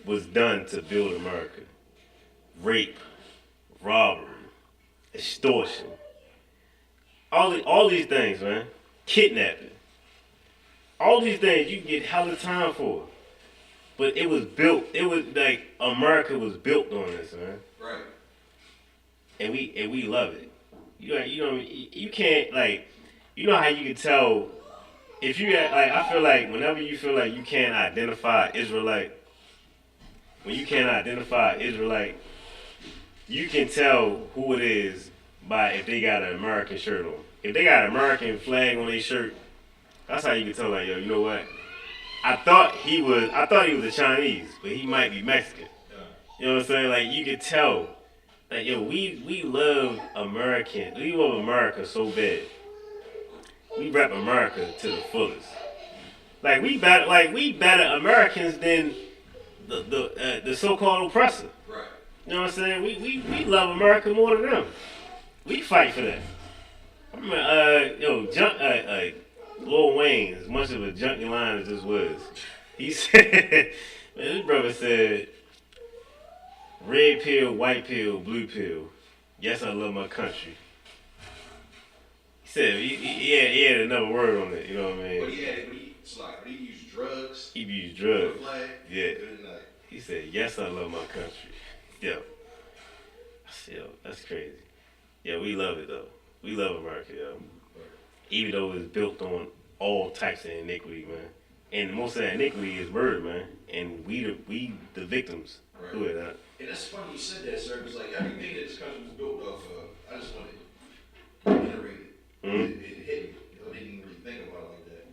[SPEAKER 3] was done to build America. Rape, robbery, extortion, all these things, man. Kidnapping. All these things you can get hella time for. But it was built, it was like America was built on this, man.
[SPEAKER 5] Right.
[SPEAKER 3] And we love it. You know, you can't, like, you know how you can tell if you got, like, I feel like whenever you feel like you can't identify Israelite, when you can't identify Israelite, you can tell who it is by if they got an American shirt on. If they got an American flag on their shirt, that's how you can tell, like, yo, you know what? I thought he was a Chinese, but he might be Mexican. You know what I'm saying? Like, you can tell. Like, yo, we love American. We love America so bad. We rep America to the fullest. Like, we better Americans than the so-called oppressor.
[SPEAKER 5] Right.
[SPEAKER 3] You know what I'm saying? We love America more than them. We fight for that. I remember, Lil Wayne, as much of a junkie line as this was, he said, man, this brother said, red pill, white pill, blue pill. Yes, I love my country. He said he had another word on it. You know what I mean?
[SPEAKER 5] But he used drugs.
[SPEAKER 3] He used drugs.
[SPEAKER 5] Flag,
[SPEAKER 3] Yeah. He said, yes, I love my country. Yo. I said, yo, that's crazy. Yeah, we love it though. We love America, yo. Even though it's built on all types of iniquity, man. And most of that iniquity is murder, man. And we the victims.
[SPEAKER 5] Right.
[SPEAKER 3] Do it, huh?
[SPEAKER 5] And that's funny you said that, sir, because like everything that this country was built off of, I just wanted to reiterate it.
[SPEAKER 3] Mm-hmm.
[SPEAKER 5] It hit me. I didn't even really think about it like that.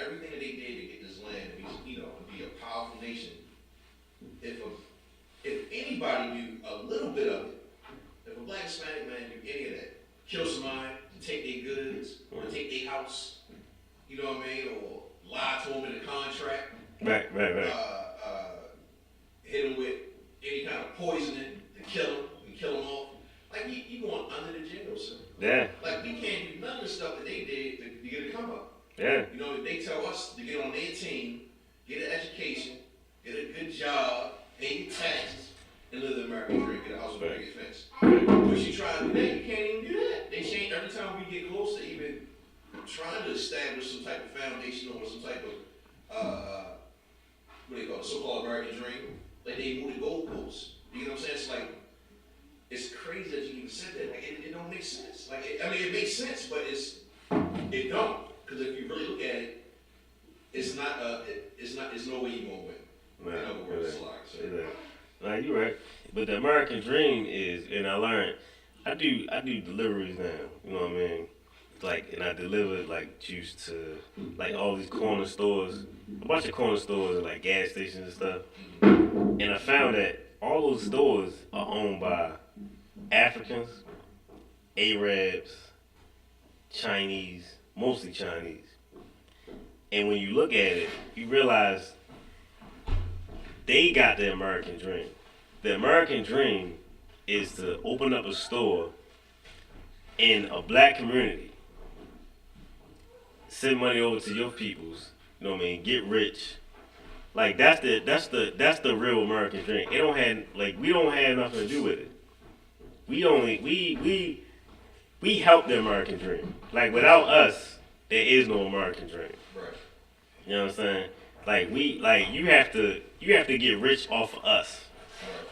[SPEAKER 5] Everything that they did to get this land to be, to be a powerful nation. If anybody knew a little bit of it, if a black Hispanic man knew any of that, kill somebody to take their goods or to take their house, you know what I mean, or lie to them in a contract.
[SPEAKER 3] Right.
[SPEAKER 5] Hit them with any kind of poisoning to kill them and kill them off. Like, you going under the jail, sir.
[SPEAKER 3] Yeah.
[SPEAKER 5] Like, we can't do none of the stuff that they did to get a come up.
[SPEAKER 3] Yeah.
[SPEAKER 5] You know, they tell us to get on their team, get an education, get a good job, pay your taxes, and live the American dream, get a house with a big fence. But you try to do that, you can't even do that. They change every time we get close to even trying to establish some type of foundation or some type of, what do they call it, so-called American dream. Like, they move the goalposts. You know what I'm saying? It's like, it's crazy that you even said that. Like, it don't make sense. Like, it makes sense, but it don't. Because if you really look at it, it's no way you're gonna win. In other words, it's like, so.
[SPEAKER 3] Like, you're right. But the American dream is, and I learned, I do deliveries now. You know what I mean? Like, and I deliver like juice to like all these corner stores, a bunch of corner stores and like gas stations and stuff. And I found that all those stores are owned by Africans, Arabs, Chinese, mostly Chinese. And when you look at it, you realize they got the American dream. The American dream is to open up a store in a black community, send money over to your peoples, you know what I mean, get rich. Like, that's the real American dream. It don't have, like, we don't have nothing to do with it. We help the American dream. Like, without us, there is no American dream.
[SPEAKER 5] Right.
[SPEAKER 3] You know what I'm saying? Like, you have to get rich off of us.
[SPEAKER 5] Right.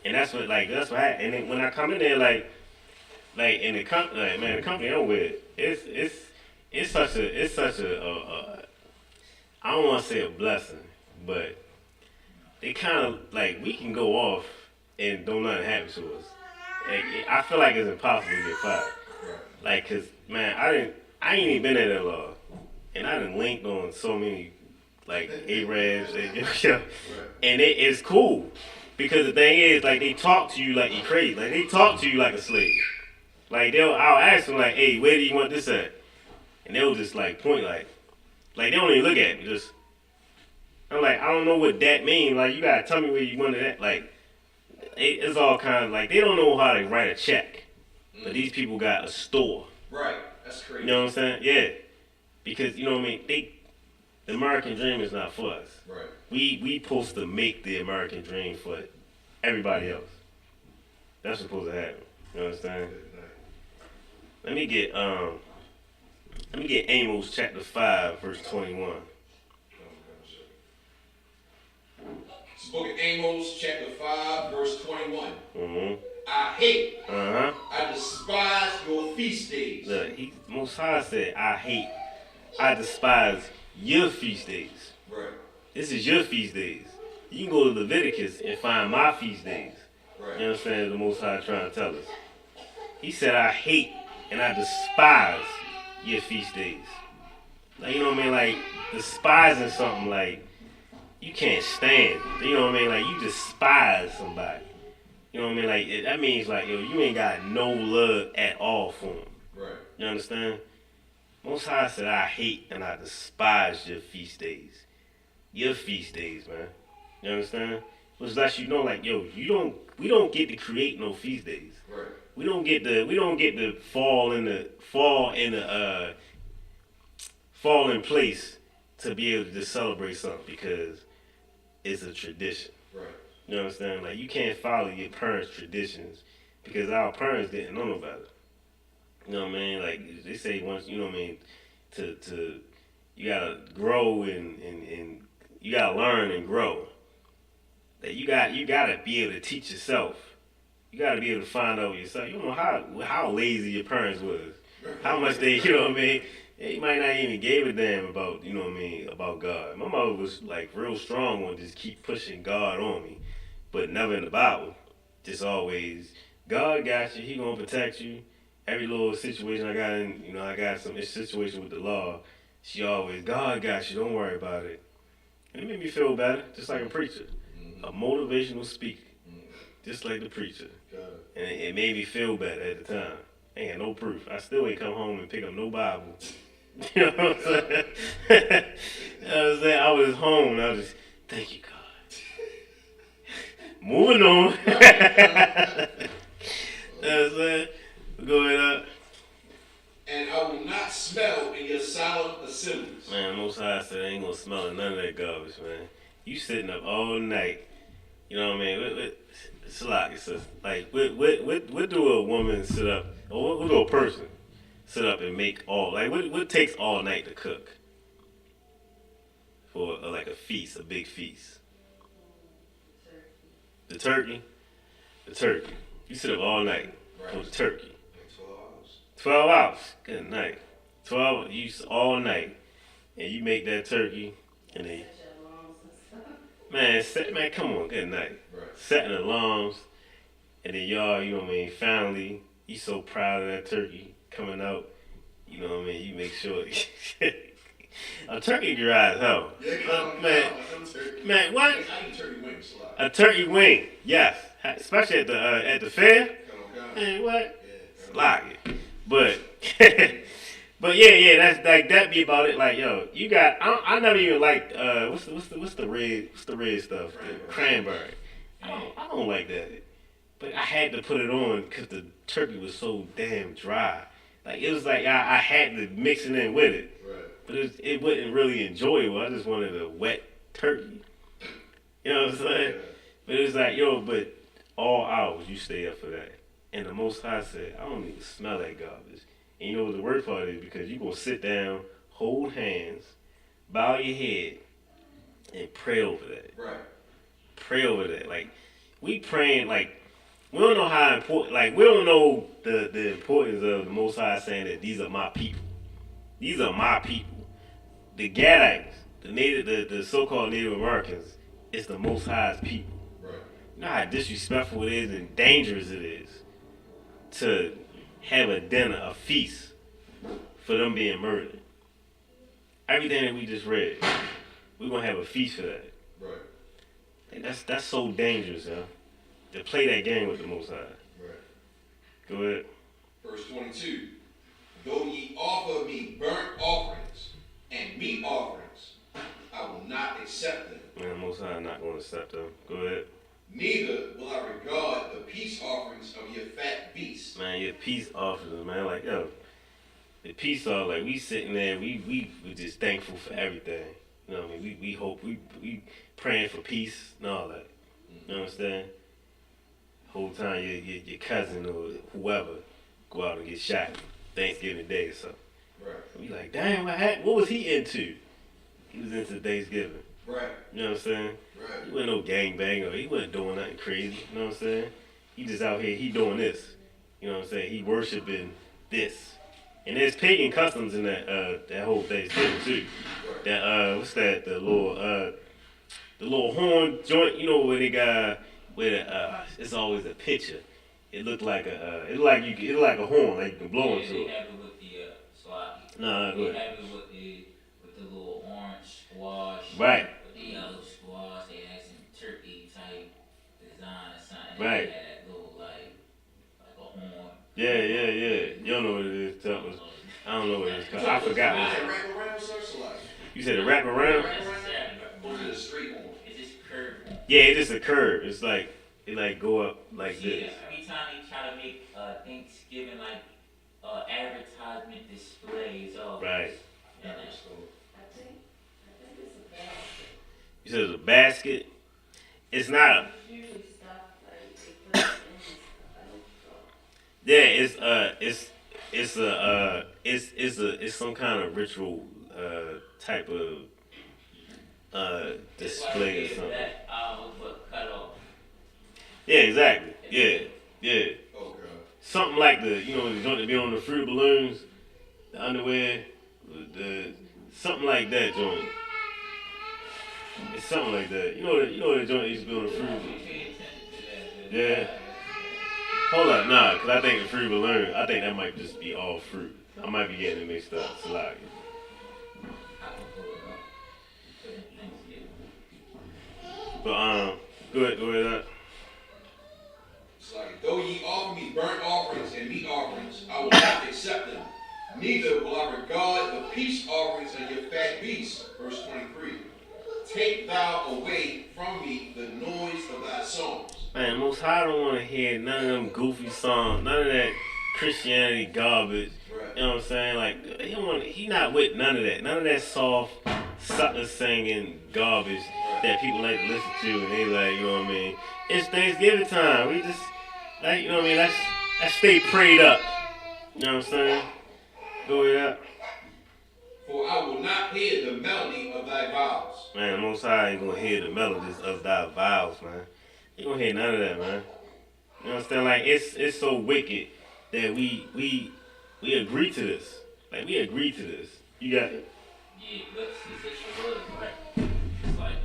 [SPEAKER 3] And that's what happened. And then when I come in there, like in the company, like, man, the company I'm with, it's such a I don't want to say a blessing, but it kind of, like, we can go off and don't nothing happen to us. Like, I feel like it's impossible to get fired. Like, cause man, I ain't even been at that law, and I done linked on so many like Arabs, and it's cool because the thing is, like, they talk to you like you crazy, like they talk to you like a slave. Like I'll ask them like, hey, where do you want this at? And they'll just like point like they don't even look at me. Just I'm like, I don't know what that means. Like, you gotta tell me where you want it at. Like, it's all kind of like they don't know how to write a check, but these people got a store.
[SPEAKER 5] Right. That's crazy.
[SPEAKER 3] You know what I'm saying? Yeah. Because you know what I mean. The American dream is not for us.
[SPEAKER 5] Right.
[SPEAKER 3] We supposed to make the American dream for everybody else. That's supposed to happen. You understand? Let me get Amos chapter 5 verse 21.
[SPEAKER 5] It's the book of Amos chapter 5 verse 21.
[SPEAKER 3] Mm-hmm.
[SPEAKER 5] I hate.
[SPEAKER 3] Uh-huh.
[SPEAKER 5] I despise your feast days.
[SPEAKER 3] Look, Most High said, I despise your feast days.
[SPEAKER 5] Right.
[SPEAKER 3] This is your feast days. You can go to Leviticus and find my feast days.
[SPEAKER 5] Right.
[SPEAKER 3] You understand the Most High trying to tell us? He said, I hate and I despise your feast days. Like, you know what I mean? Like, despising something like you can't stand. You know what I mean? Like, you despise somebody. You know what I mean? Like, that means like, yo, you ain't got no love at all for them.
[SPEAKER 5] Right.
[SPEAKER 3] You understand? Most High said, I hate and I despise your feast days. Your feast days, man. You understand? Which lets you know, like, yo, we don't get to create no feast days.
[SPEAKER 5] Right.
[SPEAKER 3] We don't get to fall in place to be able to just celebrate something because it's a tradition.
[SPEAKER 5] Right.
[SPEAKER 3] You understand? Like, you can't follow your parents' traditions because our parents didn't know no better. You know what I mean? Like, they say once, you know what I mean, to you gotta grow and you gotta learn and grow. That you gotta be able to teach yourself. You gotta be able to find out yourself. You don't know how lazy your parents was. How much they, you know what I mean? They might not even gave a damn about, you know what I mean, about God. My mother was like real strong on just keep pushing God on me. But never in the Bible. Just always, God got you, He gonna protect you. Every little situation I got in, you know, I got some situation with the law. She always, God got you, don't worry about it. And it made me feel better, just like a preacher. A motivational speaker. Just like the preacher. And it made me feel better at the time. I ain't got no proof. I still ain't come home and pick up no Bible. You know what I'm saying? You know what I'm saying? I was home and I was just, thank you, God. Moving on. You know what I'm saying? Going up.
[SPEAKER 5] And I will not smell in your solemn assemblies.
[SPEAKER 3] Man, Most High said I ain't gonna smell none of that garbage, man. You sitting up all night. You know what I mean? It's like, what do a woman sit up, or what do a person sit up and make all, like, what takes all night to cook? For like a feast, a big feast. The turkey? The turkey. You sit up all night for the turkey. 12 hours. Good night. 12, you all night. And you make that turkey, and then, man, come on, good night.
[SPEAKER 5] Right.
[SPEAKER 3] Setting alarms, and then y'all, you know what I mean, finally, you so proud of that turkey coming out, you know what I mean, you make sure. A turkey dry as hell. Man, what?
[SPEAKER 5] I eat turkey wings a lot.
[SPEAKER 3] A turkey wing, yes. Especially at the fair. Man, what? Like it. But but yeah, that's like that be about it. Like, yo, you got I never even liked what's the red stuff? The cranberry. I don't like that. But I had to put it on because the turkey was so damn dry. Like, it was like I had to mix it in with it.
[SPEAKER 5] Right.
[SPEAKER 3] But it wasn't really enjoyable. I just wanted a wet turkey. You know what I'm saying?
[SPEAKER 5] Yeah.
[SPEAKER 3] But it was like, yo, but all hours you stay up for that. And the Most High said, I don't even smell that garbage. And you know what the worst part is? Because you're going to sit down, hold hands, bow your head, and pray over that.
[SPEAKER 5] Right.
[SPEAKER 3] Pray over that. Like, we praying, like, we don't know how important, like, we don't know the importance of the Most High saying that these are my people. These are my people. The Gadites, the so-called Native Americans, it's the Most High's people.
[SPEAKER 5] Right.
[SPEAKER 3] You know how disrespectful it is and dangerous it is to have a dinner, a feast for them being murdered. Everything that we just read, we're gonna have a feast for that.
[SPEAKER 5] Right.
[SPEAKER 3] And that's so dangerous, huh? To play that game with the Most High.
[SPEAKER 5] Right.
[SPEAKER 3] Go ahead.
[SPEAKER 5] Verse 22. Though ye offer me burnt offerings and meat offerings, I will not accept them.
[SPEAKER 3] Man, the Most High not gonna accept them. Go ahead.
[SPEAKER 5] Neither will I regard the peace offerings of your fat beasts.
[SPEAKER 3] Man, your peace offerings, man. Like, yo, the peace offer, like, we sitting there, we just thankful for everything. You know what I mean? We hope, we praying for peace and all that. You understand? Whole time your cousin or whoever go out and get shot Thanksgiving Day or something.
[SPEAKER 5] Right.
[SPEAKER 3] We like, damn, what was he into? He was into Thanksgiving.
[SPEAKER 5] Right.
[SPEAKER 3] You know what I'm saying?
[SPEAKER 5] Right.
[SPEAKER 3] He wasn't no gangbanger. He wasn't doing nothing crazy. You know what I'm saying? He just out here, he doing this. You know what I'm saying? He worshiping this. And there's pagan customs in that whole Thanksgiving too.
[SPEAKER 5] Right.
[SPEAKER 3] That what's that? The little horn joint. You know where they got where it's always a picture. It looked like it looked like a horn, like you can blow into
[SPEAKER 6] They
[SPEAKER 3] it.
[SPEAKER 6] have it with the sloppy.
[SPEAKER 3] Nah, go
[SPEAKER 6] They
[SPEAKER 3] ahead.
[SPEAKER 6] have it with the little orange squash.
[SPEAKER 3] Right.
[SPEAKER 6] With the yellow squash. They had some turkey type design or something.
[SPEAKER 3] Right.
[SPEAKER 6] They had that little like a horn.
[SPEAKER 3] Yeah. You don't know what it is. Tell us. I don't know what it is called. I forgot what it is.
[SPEAKER 5] Wrap around, sir, Salaki?
[SPEAKER 3] You said a wrap around?
[SPEAKER 5] Or is it a straight horn?
[SPEAKER 6] It's just curved horn.
[SPEAKER 3] Yeah, it's just a curve. It's like it like go up like
[SPEAKER 6] See,
[SPEAKER 3] this.
[SPEAKER 6] every time they try to make Thanksgiving like advertisement displays of
[SPEAKER 3] Right.
[SPEAKER 6] and
[SPEAKER 7] I think it's a basket.
[SPEAKER 3] You said it's a basket. It's not a.
[SPEAKER 7] Usually stuff like they put it in this stuff. I don't know.
[SPEAKER 3] Yeah, it's some kind of ritual type of display or something.
[SPEAKER 6] That but cut off.
[SPEAKER 3] Yeah, exactly. Yeah.
[SPEAKER 5] Oh, God.
[SPEAKER 3] Something like the joint that be on the fruit balloons, the underwear, something like that joint. It's something like that. You know the joint that used to be on the fruit. Yeah. Hold up, nah, because I think the fruit balloon, I think that might just be all fruit. I might be getting it mixed up. Salaki.
[SPEAKER 6] I can pull it up. Thanksgiving.
[SPEAKER 3] But go ahead.
[SPEAKER 5] It's like, though ye offer me burnt offerings and meat offerings, I will not accept them. Neither will I regard the peace offerings of your fat beasts. Verse 23. Take thou away from me the noise of thy songs.
[SPEAKER 3] Man, Most High don't want to hear none of them goofy songs, none of that Christianity garbage.
[SPEAKER 5] Right.
[SPEAKER 3] You know what I'm saying? Like he not with none of that soft sucker singing garbage that people like to listen to, and they like, you know what I mean? It's Thanksgiving time. We just like, you know what I mean? Let's stay prayed up. You know what I'm saying? Go ahead.
[SPEAKER 5] For I will not hear the melody of thy vows.
[SPEAKER 3] Man, the Most High ain't gonna hear the melodies of thy vows, man. He gonna hear none of that, man. You understand? Like it's so wicked that we agree to this. Like we agree to this. You got it.
[SPEAKER 6] Yeah, but it's a word, right? It's like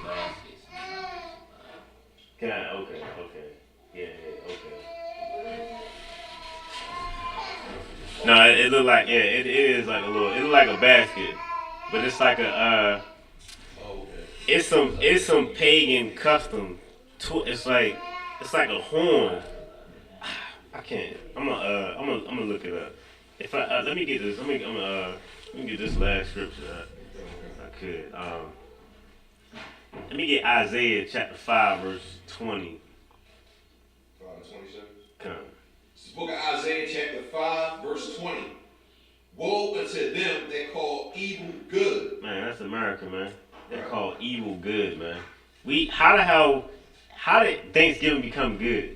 [SPEAKER 6] baskets.
[SPEAKER 3] Okay. Yeah, okay. No, it look like it is like a little. It look like a basket, but it's like a It's some pagan custom. It's like a horn. I can't. I'm gonna look it up. If I let me get this. Let me get this last scripture. If I could. Let me get Isaiah chapter 5 verse 20.
[SPEAKER 5] 5 and 27.
[SPEAKER 3] Come.
[SPEAKER 5] It's the book of Isaiah chapter 5 verse 20. Woe unto them that call evil good.
[SPEAKER 3] Man, that's America, man. They're
[SPEAKER 5] Right.
[SPEAKER 3] called evil good, man. How did Thanksgiving become good?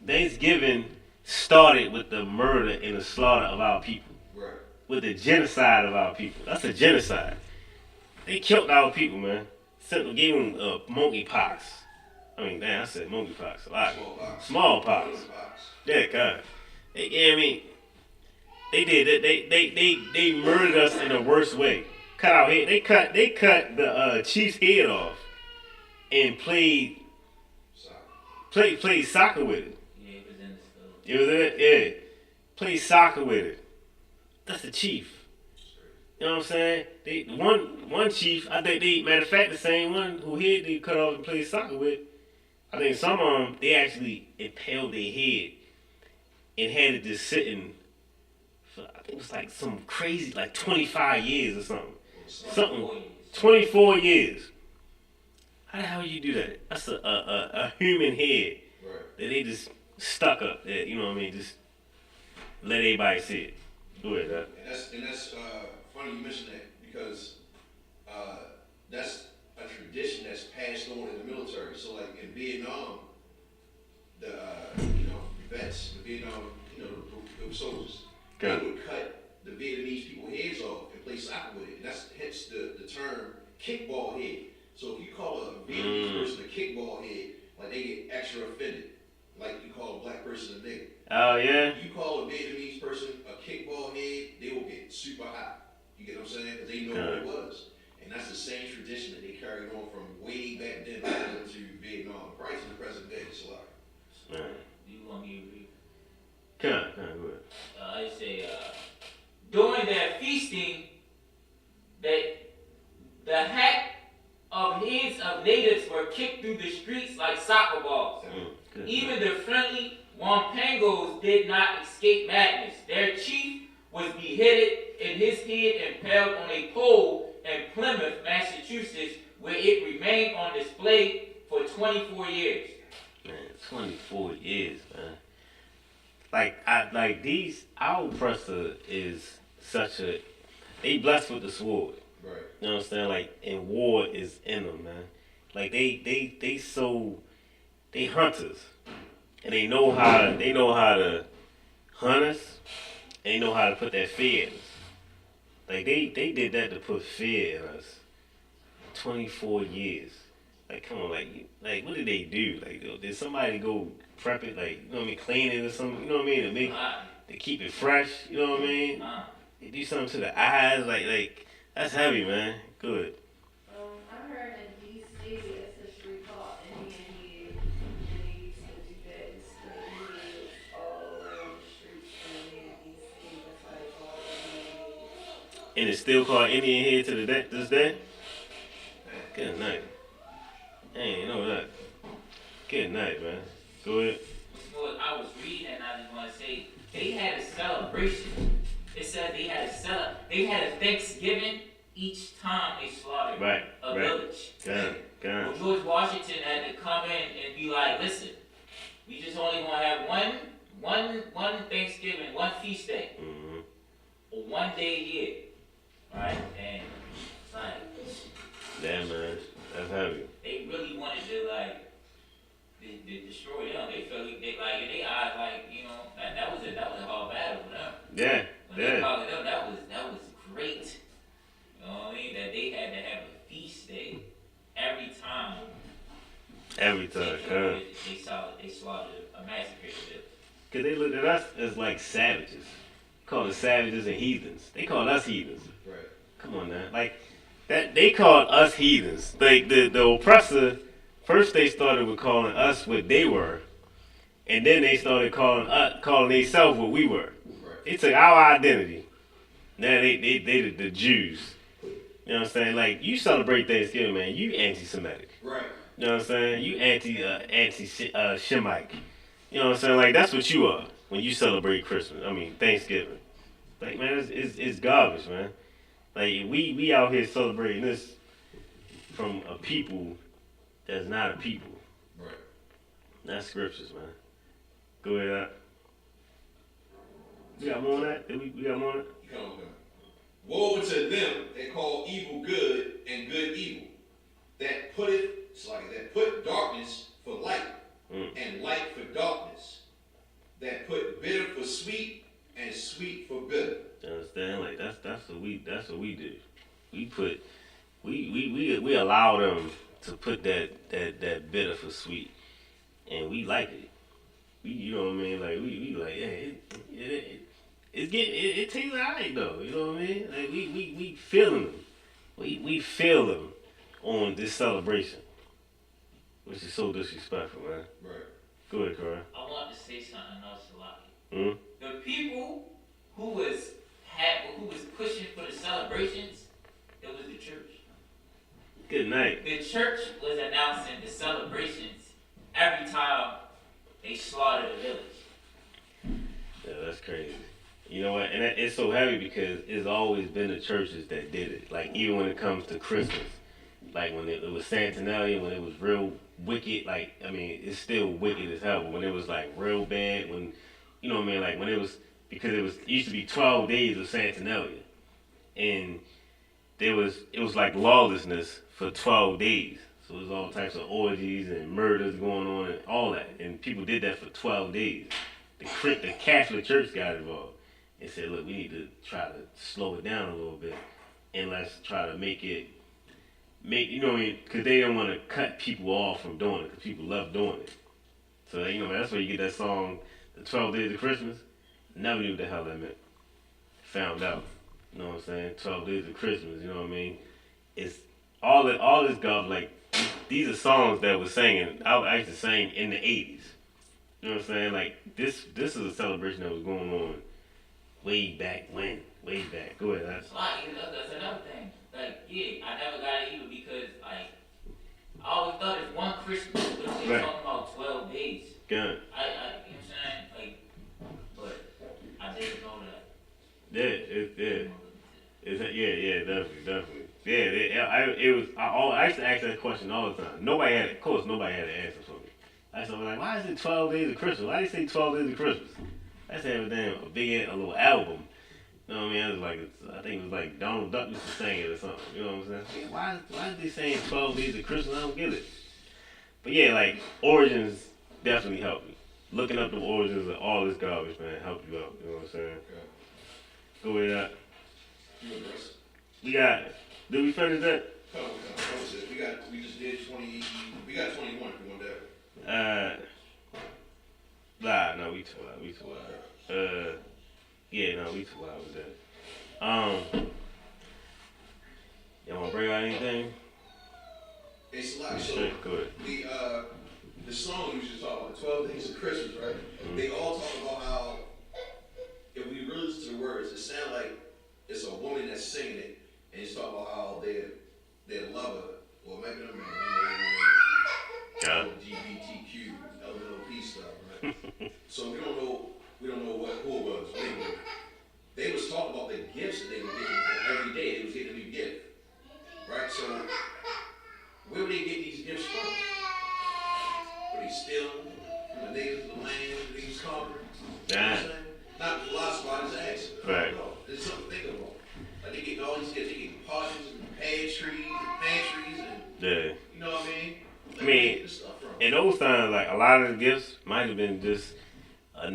[SPEAKER 3] Thanksgiving started with the murder and the slaughter of our people.
[SPEAKER 5] Right.
[SPEAKER 3] With the genocide of our people. That's a genocide. They killed our people, man. Gave them monkeypox. I mean, damn, I said monkeypox a lot. Smallpox. Yeah, God. They did it. They murdered us in the worst way. Cut our head. They cut the chief's head off and played soccer with it. It was it. Yeah. Play soccer with it. That's the chief. You know what I'm saying? They one chief, I think matter of fact the same one who head they cut off and played soccer with. I think some of them they actually impaled their head and had it just sitting for I think it was like some crazy like 25 years or something. Something 24 years. How the hell you do that? That's a human head that they just stuck up there, you know what I mean? Just let everybody see it. Go ahead, Doc.
[SPEAKER 5] And that's funny you mentioned that because that's a tradition that's passed on in the military. So like in Vietnam, the vets, the Vietnam, the soldiers, they would cut the Vietnamese people's heads off and play soccer with it. And that's hence the term kickball head. So if you call a Vietnamese person a kickball head, like they get extra offended. Like you call a black person a nigga.
[SPEAKER 3] Oh yeah.
[SPEAKER 5] You call a Vietnamese person a kickball head, they will get super hot. You get what I'm saying? Because they know what it was. And that's the same tradition that they carried on from way back then to Vietnam, right to the present day. So like,
[SPEAKER 6] Do you want me to read?
[SPEAKER 3] Go ahead.
[SPEAKER 6] I say, during their feasting, that the hack of heads of natives were kicked through the streets like soccer balls. Even the friendly Wampangos did not escape madness. Their chief was beheaded and his head impaled on a pole in Plymouth, Massachusetts, where it remained on display for 24 years.
[SPEAKER 3] Man, 24 years, man. Our oppressor is such a, they blessed with the sword.
[SPEAKER 5] right.
[SPEAKER 3] You know what I'm saying? Like, and war is in them, man. Like, they hunters. And they know how to hunt us, and they know how to put that fear in us. Like, they did that to put fear in us. 24 years. Like, come on, like what did they do? Like, did somebody go prep it, like, you know what I mean, clean it or something, you know what I mean, to keep it fresh, you know what I mean? They do something to the eyes, like, that's heavy, man. Good.
[SPEAKER 7] I heard in D.C. it's history called Indian Head, and they used to do that and spray heads all around the streets in D.C. That's why they call it Indian Head.
[SPEAKER 3] And it's still called Indian Head to this day? Good night. I ain't know that. Good night, man. Go ahead.
[SPEAKER 6] What I was reading, and I just want to say, they had a celebration. It said they had a Thanksgiving each time they slaughtered a village.
[SPEAKER 3] Well,
[SPEAKER 6] George Washington had to come in and be like, listen, we just only gonna have one Thanksgiving, one feast day, or one day a year, right? And it's like,
[SPEAKER 3] yeah, man, that's heavy.
[SPEAKER 6] they really wanted to to destroy them. They felt they like in their eyes, like, that was a hard battle for them.
[SPEAKER 3] Yeah,
[SPEAKER 6] When they called them, that was great. You know what I mean? That they had to have a feast day every time. They slaughtered a massacre.
[SPEAKER 3] Cause they looked at us as like savages. Call us savages and heathens. They called us heathens.
[SPEAKER 5] Right.
[SPEAKER 3] Come on now, like that. They called us heathens. Like the oppressor. First, they started with calling us what they were, and then they started calling themselves what we were.
[SPEAKER 5] Right.
[SPEAKER 3] They took our identity. Now they the Jews. You know what I'm saying? Like, you celebrate Thanksgiving, man. You anti-Semitic.
[SPEAKER 5] Right.
[SPEAKER 3] You know what I'm saying? You anti-Shemite. You know what I'm saying? Like, that's what you are when you celebrate Christmas. I mean, Thanksgiving. Like, man, it's garbage, man. Like, we out here celebrating this from a people that's not a people.
[SPEAKER 5] Right.
[SPEAKER 3] That's scriptures, man. Go ahead. We got more on that? We got more on that?
[SPEAKER 5] Come on. Woe unto them that call evil good and good evil, that put darkness for light and light for darkness, that put bitter for sweet and sweet for bitter.
[SPEAKER 3] You understand? Like, that's what we do. We allow them to put that bitter for sweet, and we like it. You know what I mean? Like, we like, yeah, it tastes alright though. You know what I mean? Like, we feeling them. We feel them on this celebration, which is so disrespectful, man.
[SPEAKER 5] Right.
[SPEAKER 3] Go ahead, Carl.
[SPEAKER 6] I want to say something else a lot. The people who was pushing for the celebrations, it was the church.
[SPEAKER 3] Good night.
[SPEAKER 6] The church was announcing the celebrations every time they slaughtered a village.
[SPEAKER 3] Yeah, that's crazy. You know what? And it's so heavy because it's always been the churches that did it. Like, even when it comes to Christmas. Like, when it was Santenalia, when it was real wicked, like, I mean, it's still wicked as hell. But when it was, like, real bad, when, you know what I mean? Like, when it was, because it used to be 12 days of Santenalia. And it was like lawlessness for 12 days. So it was all types of orgies and murders going on and all that. And people did that for 12 days. The Catholic Church got involved and said, look, we need to try to slow it down a little bit. And let's try to make, you know what I mean? Because they didn't want to cut people off from doing it because people love doing it. So, you know, that's where you get that song, The 12 Days of Christmas. Never knew what the hell that meant. Found out. You know what I'm saying? 12 Days of Christmas, you know what I mean? It's all this stuff, like, these are songs that was singing, I used to sing in the 80s. You know what I'm saying? Like, this is a celebration that was going on way back when. Way back. Go ahead,
[SPEAKER 6] That's another thing. Like, yeah, I never got it either because, like, I always thought it's one Christmas, but they're talking about 12 days.
[SPEAKER 3] Good.
[SPEAKER 6] You know what I'm saying? Like, but I didn't know that. Definitely. Yeah, I used to ask that question all the time. Nobody had an answer for me. I was like, why is it 12 Days of Christmas? Why do they say 12 Days of Christmas? I used to have a little album. You know what I mean? I think it was like Donald Duck used to sing it or something. You know what I'm saying? Why is they saying 12 Days of Christmas? I don't get it. But yeah, like, origins definitely help me. Looking up the origins of all this garbage, man, helps you out. You know what I'm saying? Okay. Go with that. Did we finish that?
[SPEAKER 5] No, we just did 20, we got 21 if you want that.
[SPEAKER 3] No, we too loud. Yeah, no, we too loud with that. Y'all wanna bring out anything?
[SPEAKER 5] It's a lot. So
[SPEAKER 3] go ahead.
[SPEAKER 5] The song you just talked about, the 12 Days of Christmas, right? Mm-hmm. They all talk about how, if we really listen to the words, it sounds like it's a woman that's singing it, and it's talking about how their lover, or maybe a man, LGBTQ, LMNOP stuff, right? So we don't know who it was. They was talking about the gifts that they were getting every day. They was getting a new gift, right? So where would they get these gifts from? Were they stealing from the natives of the land that they was conquering? You know what I'm saying? Not philosophizing, just asking.
[SPEAKER 3] Right.
[SPEAKER 5] There's something to think about. Like they getting all these gifts, they getting parties and pantries and
[SPEAKER 3] yeah.
[SPEAKER 5] You know what I mean? Like,
[SPEAKER 3] I mean, in those times, like, a lot of the gifts might have been just a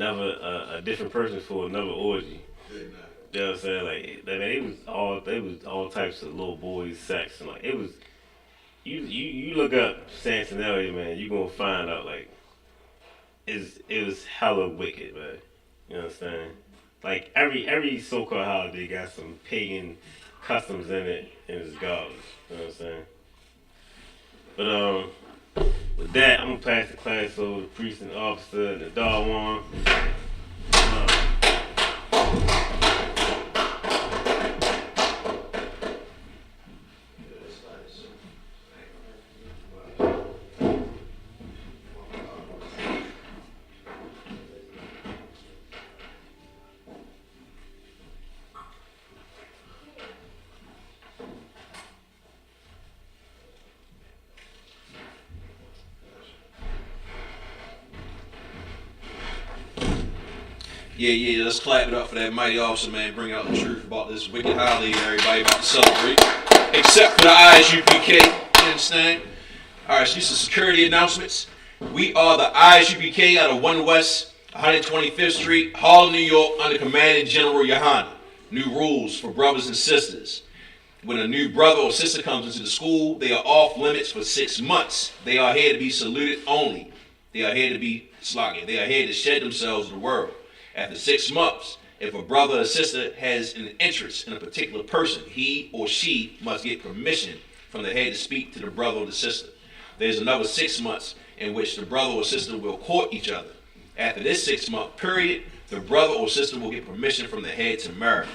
[SPEAKER 3] different person for another orgy.
[SPEAKER 5] Good night.
[SPEAKER 3] You know what I'm saying? Like, I mean, they was all types of little boys sex, and like it was. You look up Santenalia, man, you gonna find out like it was hella wicked, man. You know what I'm saying? Like every so-called holiday got some pagan customs in it, and it's garbage. You know what I'm saying? But with that, I'm gonna pass the class over to the precinct officer and the dog one.
[SPEAKER 5] Yeah, let's clap it up for that mighty officer, man. Bring out the truth about this wicked holiday everybody about to celebrate. Except for the ISUPK, you understand? Alright, so these are security announcements. We are the ISUPK out of 1 West 125th Street, Harlem, New York, under Commanding General Yohana. New rules for brothers and sisters. When a new brother or sister comes into the school, they are off limits for 6 months. They are here to be saluted only. They are here to be slogging. They are here to shed themselves to the world. After 6 months, if a brother or sister has an interest in a particular person, he or she must get permission from the head to speak to the brother or the sister. There's another 6 months in which the brother or sister will court each other. After this 6 month period, the brother or sister will get permission from the head to marry.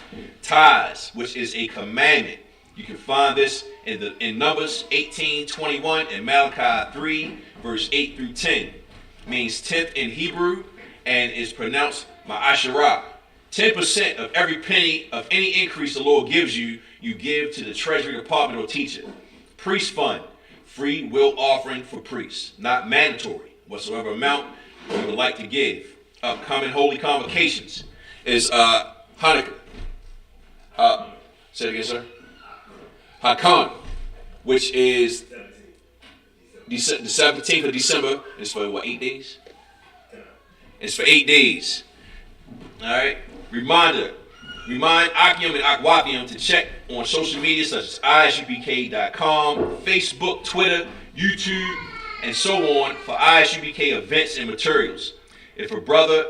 [SPEAKER 5] Tithes, which is a commandment. You can find this in Numbers 18:21 and Malachi 3, verse 8 through 10. Means tenth in Hebrew and is pronounced ma'asharah. 10% of every penny of any increase the Lord gives you, you give to the treasury department or teacher. Priest fund, free will offering for priests, not mandatory. Whatsoever amount you would like to give. Upcoming holy convocations is Hanukkah. Say it again, sir. Hakan, which is the 17th of December. It's for what, 8 days? It's for 8 days. All right. Remind Akim and Akwakim to check on social media such as ISUPK.com, Facebook, Twitter, YouTube, and so on for ISUPK events and materials. If a brother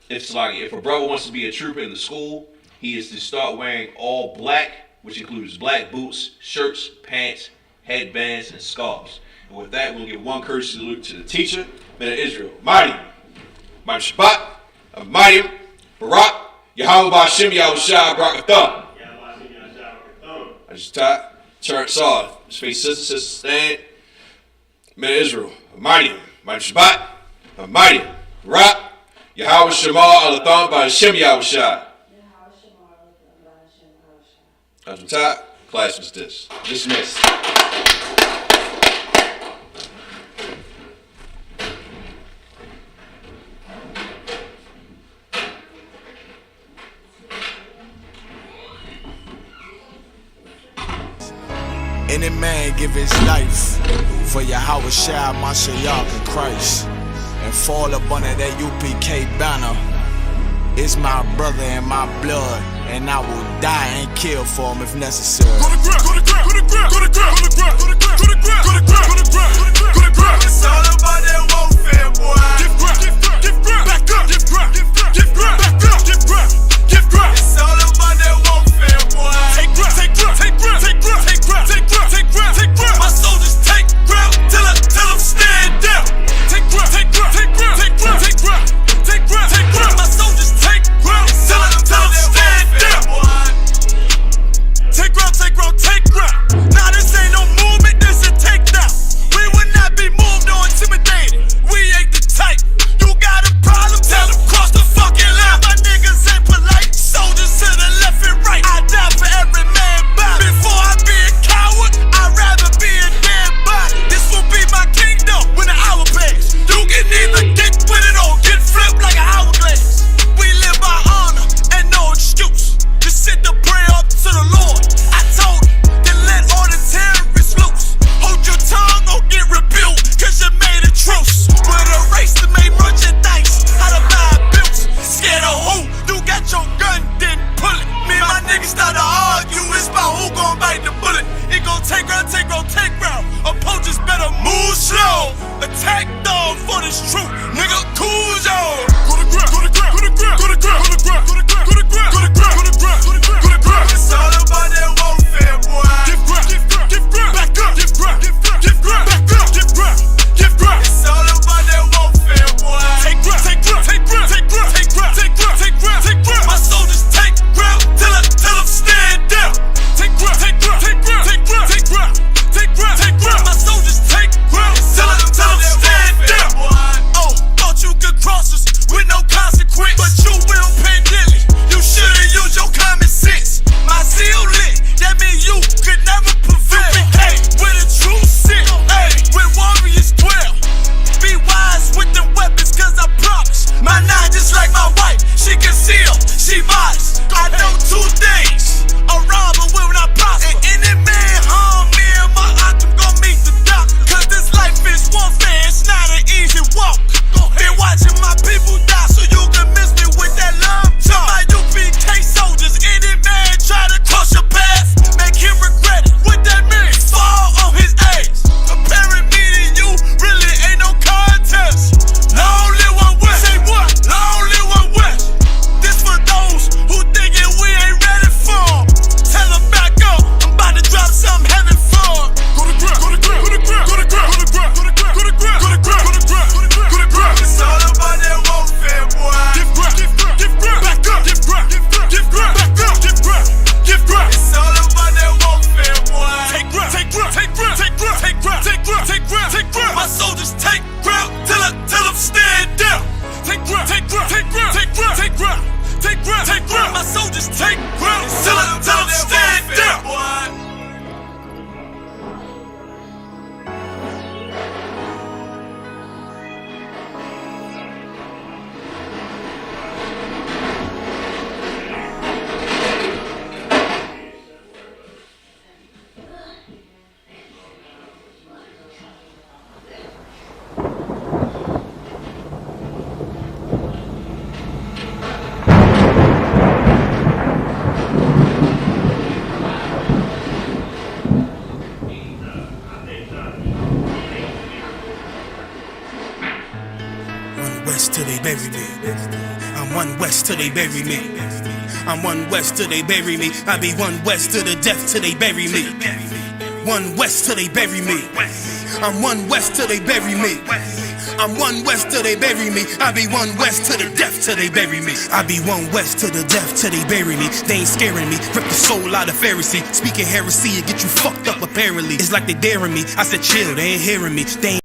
[SPEAKER 5] wants to be a trooper in the school, he is to start wearing all black, which includes black boots, shirts, pants, headbands, and scarves. And with that, we'll give one courtesy salute to the teacher, men of Israel. Mighty Shabbat, Mighty Barak, Yahweh Ba'Shem Yahushua B'Rakatham. I just turn saw space sister stand. Men of Israel, Mighty Shabbat, Mighty Barak, Yahweh Shema Alatham Ba'Shem Yahushua. That's top. Class was dismissed.
[SPEAKER 1] Any man give his life for Yahweh Shai, Mashiach, and Christ, and fall up under that UPK banner. It's my brother and my blood, and I will die and kill for him if necessary.
[SPEAKER 2] Go to ground, go to ground, go to ground, go to ground, go to ground, go to ground, go to ground, go to ground, go to ground, go to ground. It's all about that warfare, boy. Give ground, give ground, back up, give ground, give ground, back up, give ground, give ground. It's all about that warfare, boy. Take ground, take ground, take ground, take ground, take ground, take ground, take ground, take ground. My soldiers take ground till them stand down. Take ground, take ground, take ground, take ground, take ground, take ground, take ground. My soldiers take ground till them stand down. Take ground, take ground, take ground. Now this ain't no movement, this a takedown. We will not be moved or intimidated. We ain't the type. You got a problem, tell them cross the fucking line. My niggas ain't polite. Soldiers to the left and right. I die for every man body. Before I be a coward, I'd rather be a dead body. This will be my kingdom when the hour pass. You can either get with it or get flipped like an hourglass. We live by honor and no excuse. Just send the prayer up to the Lord. I told him, then let all the terrorists loose. Hold your tongue or get rebuked, cause you made a truce. With a race to make merchandise, how to buy bills. Scared of who? You got your gun, then pull it. Me and my niggas start to argue, it's about who gon' bite the bullet. It gon' take round, take round, take round. Opponents better move slow. Attack dog for this truth, nigga, cool zone. Go to ground, go to ground, go to ground, go to ground, go to ground, go to ground, go to ground, go to ground, go to ground, go to ground, go to ground. It's all about that warfare, boy. Give ground, give ground, back up, give ground, give ground, back up, give ground, give ground. It's all about that warfare, boy. Take ground, take ground, take ground, take ground, take ground, take ground, take ground, take ground. My soldiers take ground till them stand down. Take ground, take ground, take ground, take ground, take ground, take ground, take ground. My soldiers take ground till them stand down. Oh, thought you could cross us with no consequence, but you will pay dearly. You should've used your common sense. My zeal lit, that means you could never prevail. Hey, where the truth sit, hey, where warriors dwell. Be wise with them weapons, cause I promise. My nine just like my wife, she concealed, she modest. I know 2 things, a robber will not prosper. And any man harm me and my octave gon' meet the doctor. Cause this life is warfare, it's not an easy walk. Been watching my people die so you can miss me with that love talk. My UPK soldiers, any man try to cross your path, make him regret it.
[SPEAKER 4] west till they bury me. I'm one west till they bury me. I be one west to the death till they bury me. One west till they bury me. I'm one west till they bury me. I'm one west till they bury me. I be one west to the death till they bury me. I be one west to the death till they bury me. They ain't scaring me. Rip the soul out of Pharisee. Speaking heresy and get you fucked up apparently. It's like they daring me. I said chill, they ain't hearing me. They ain't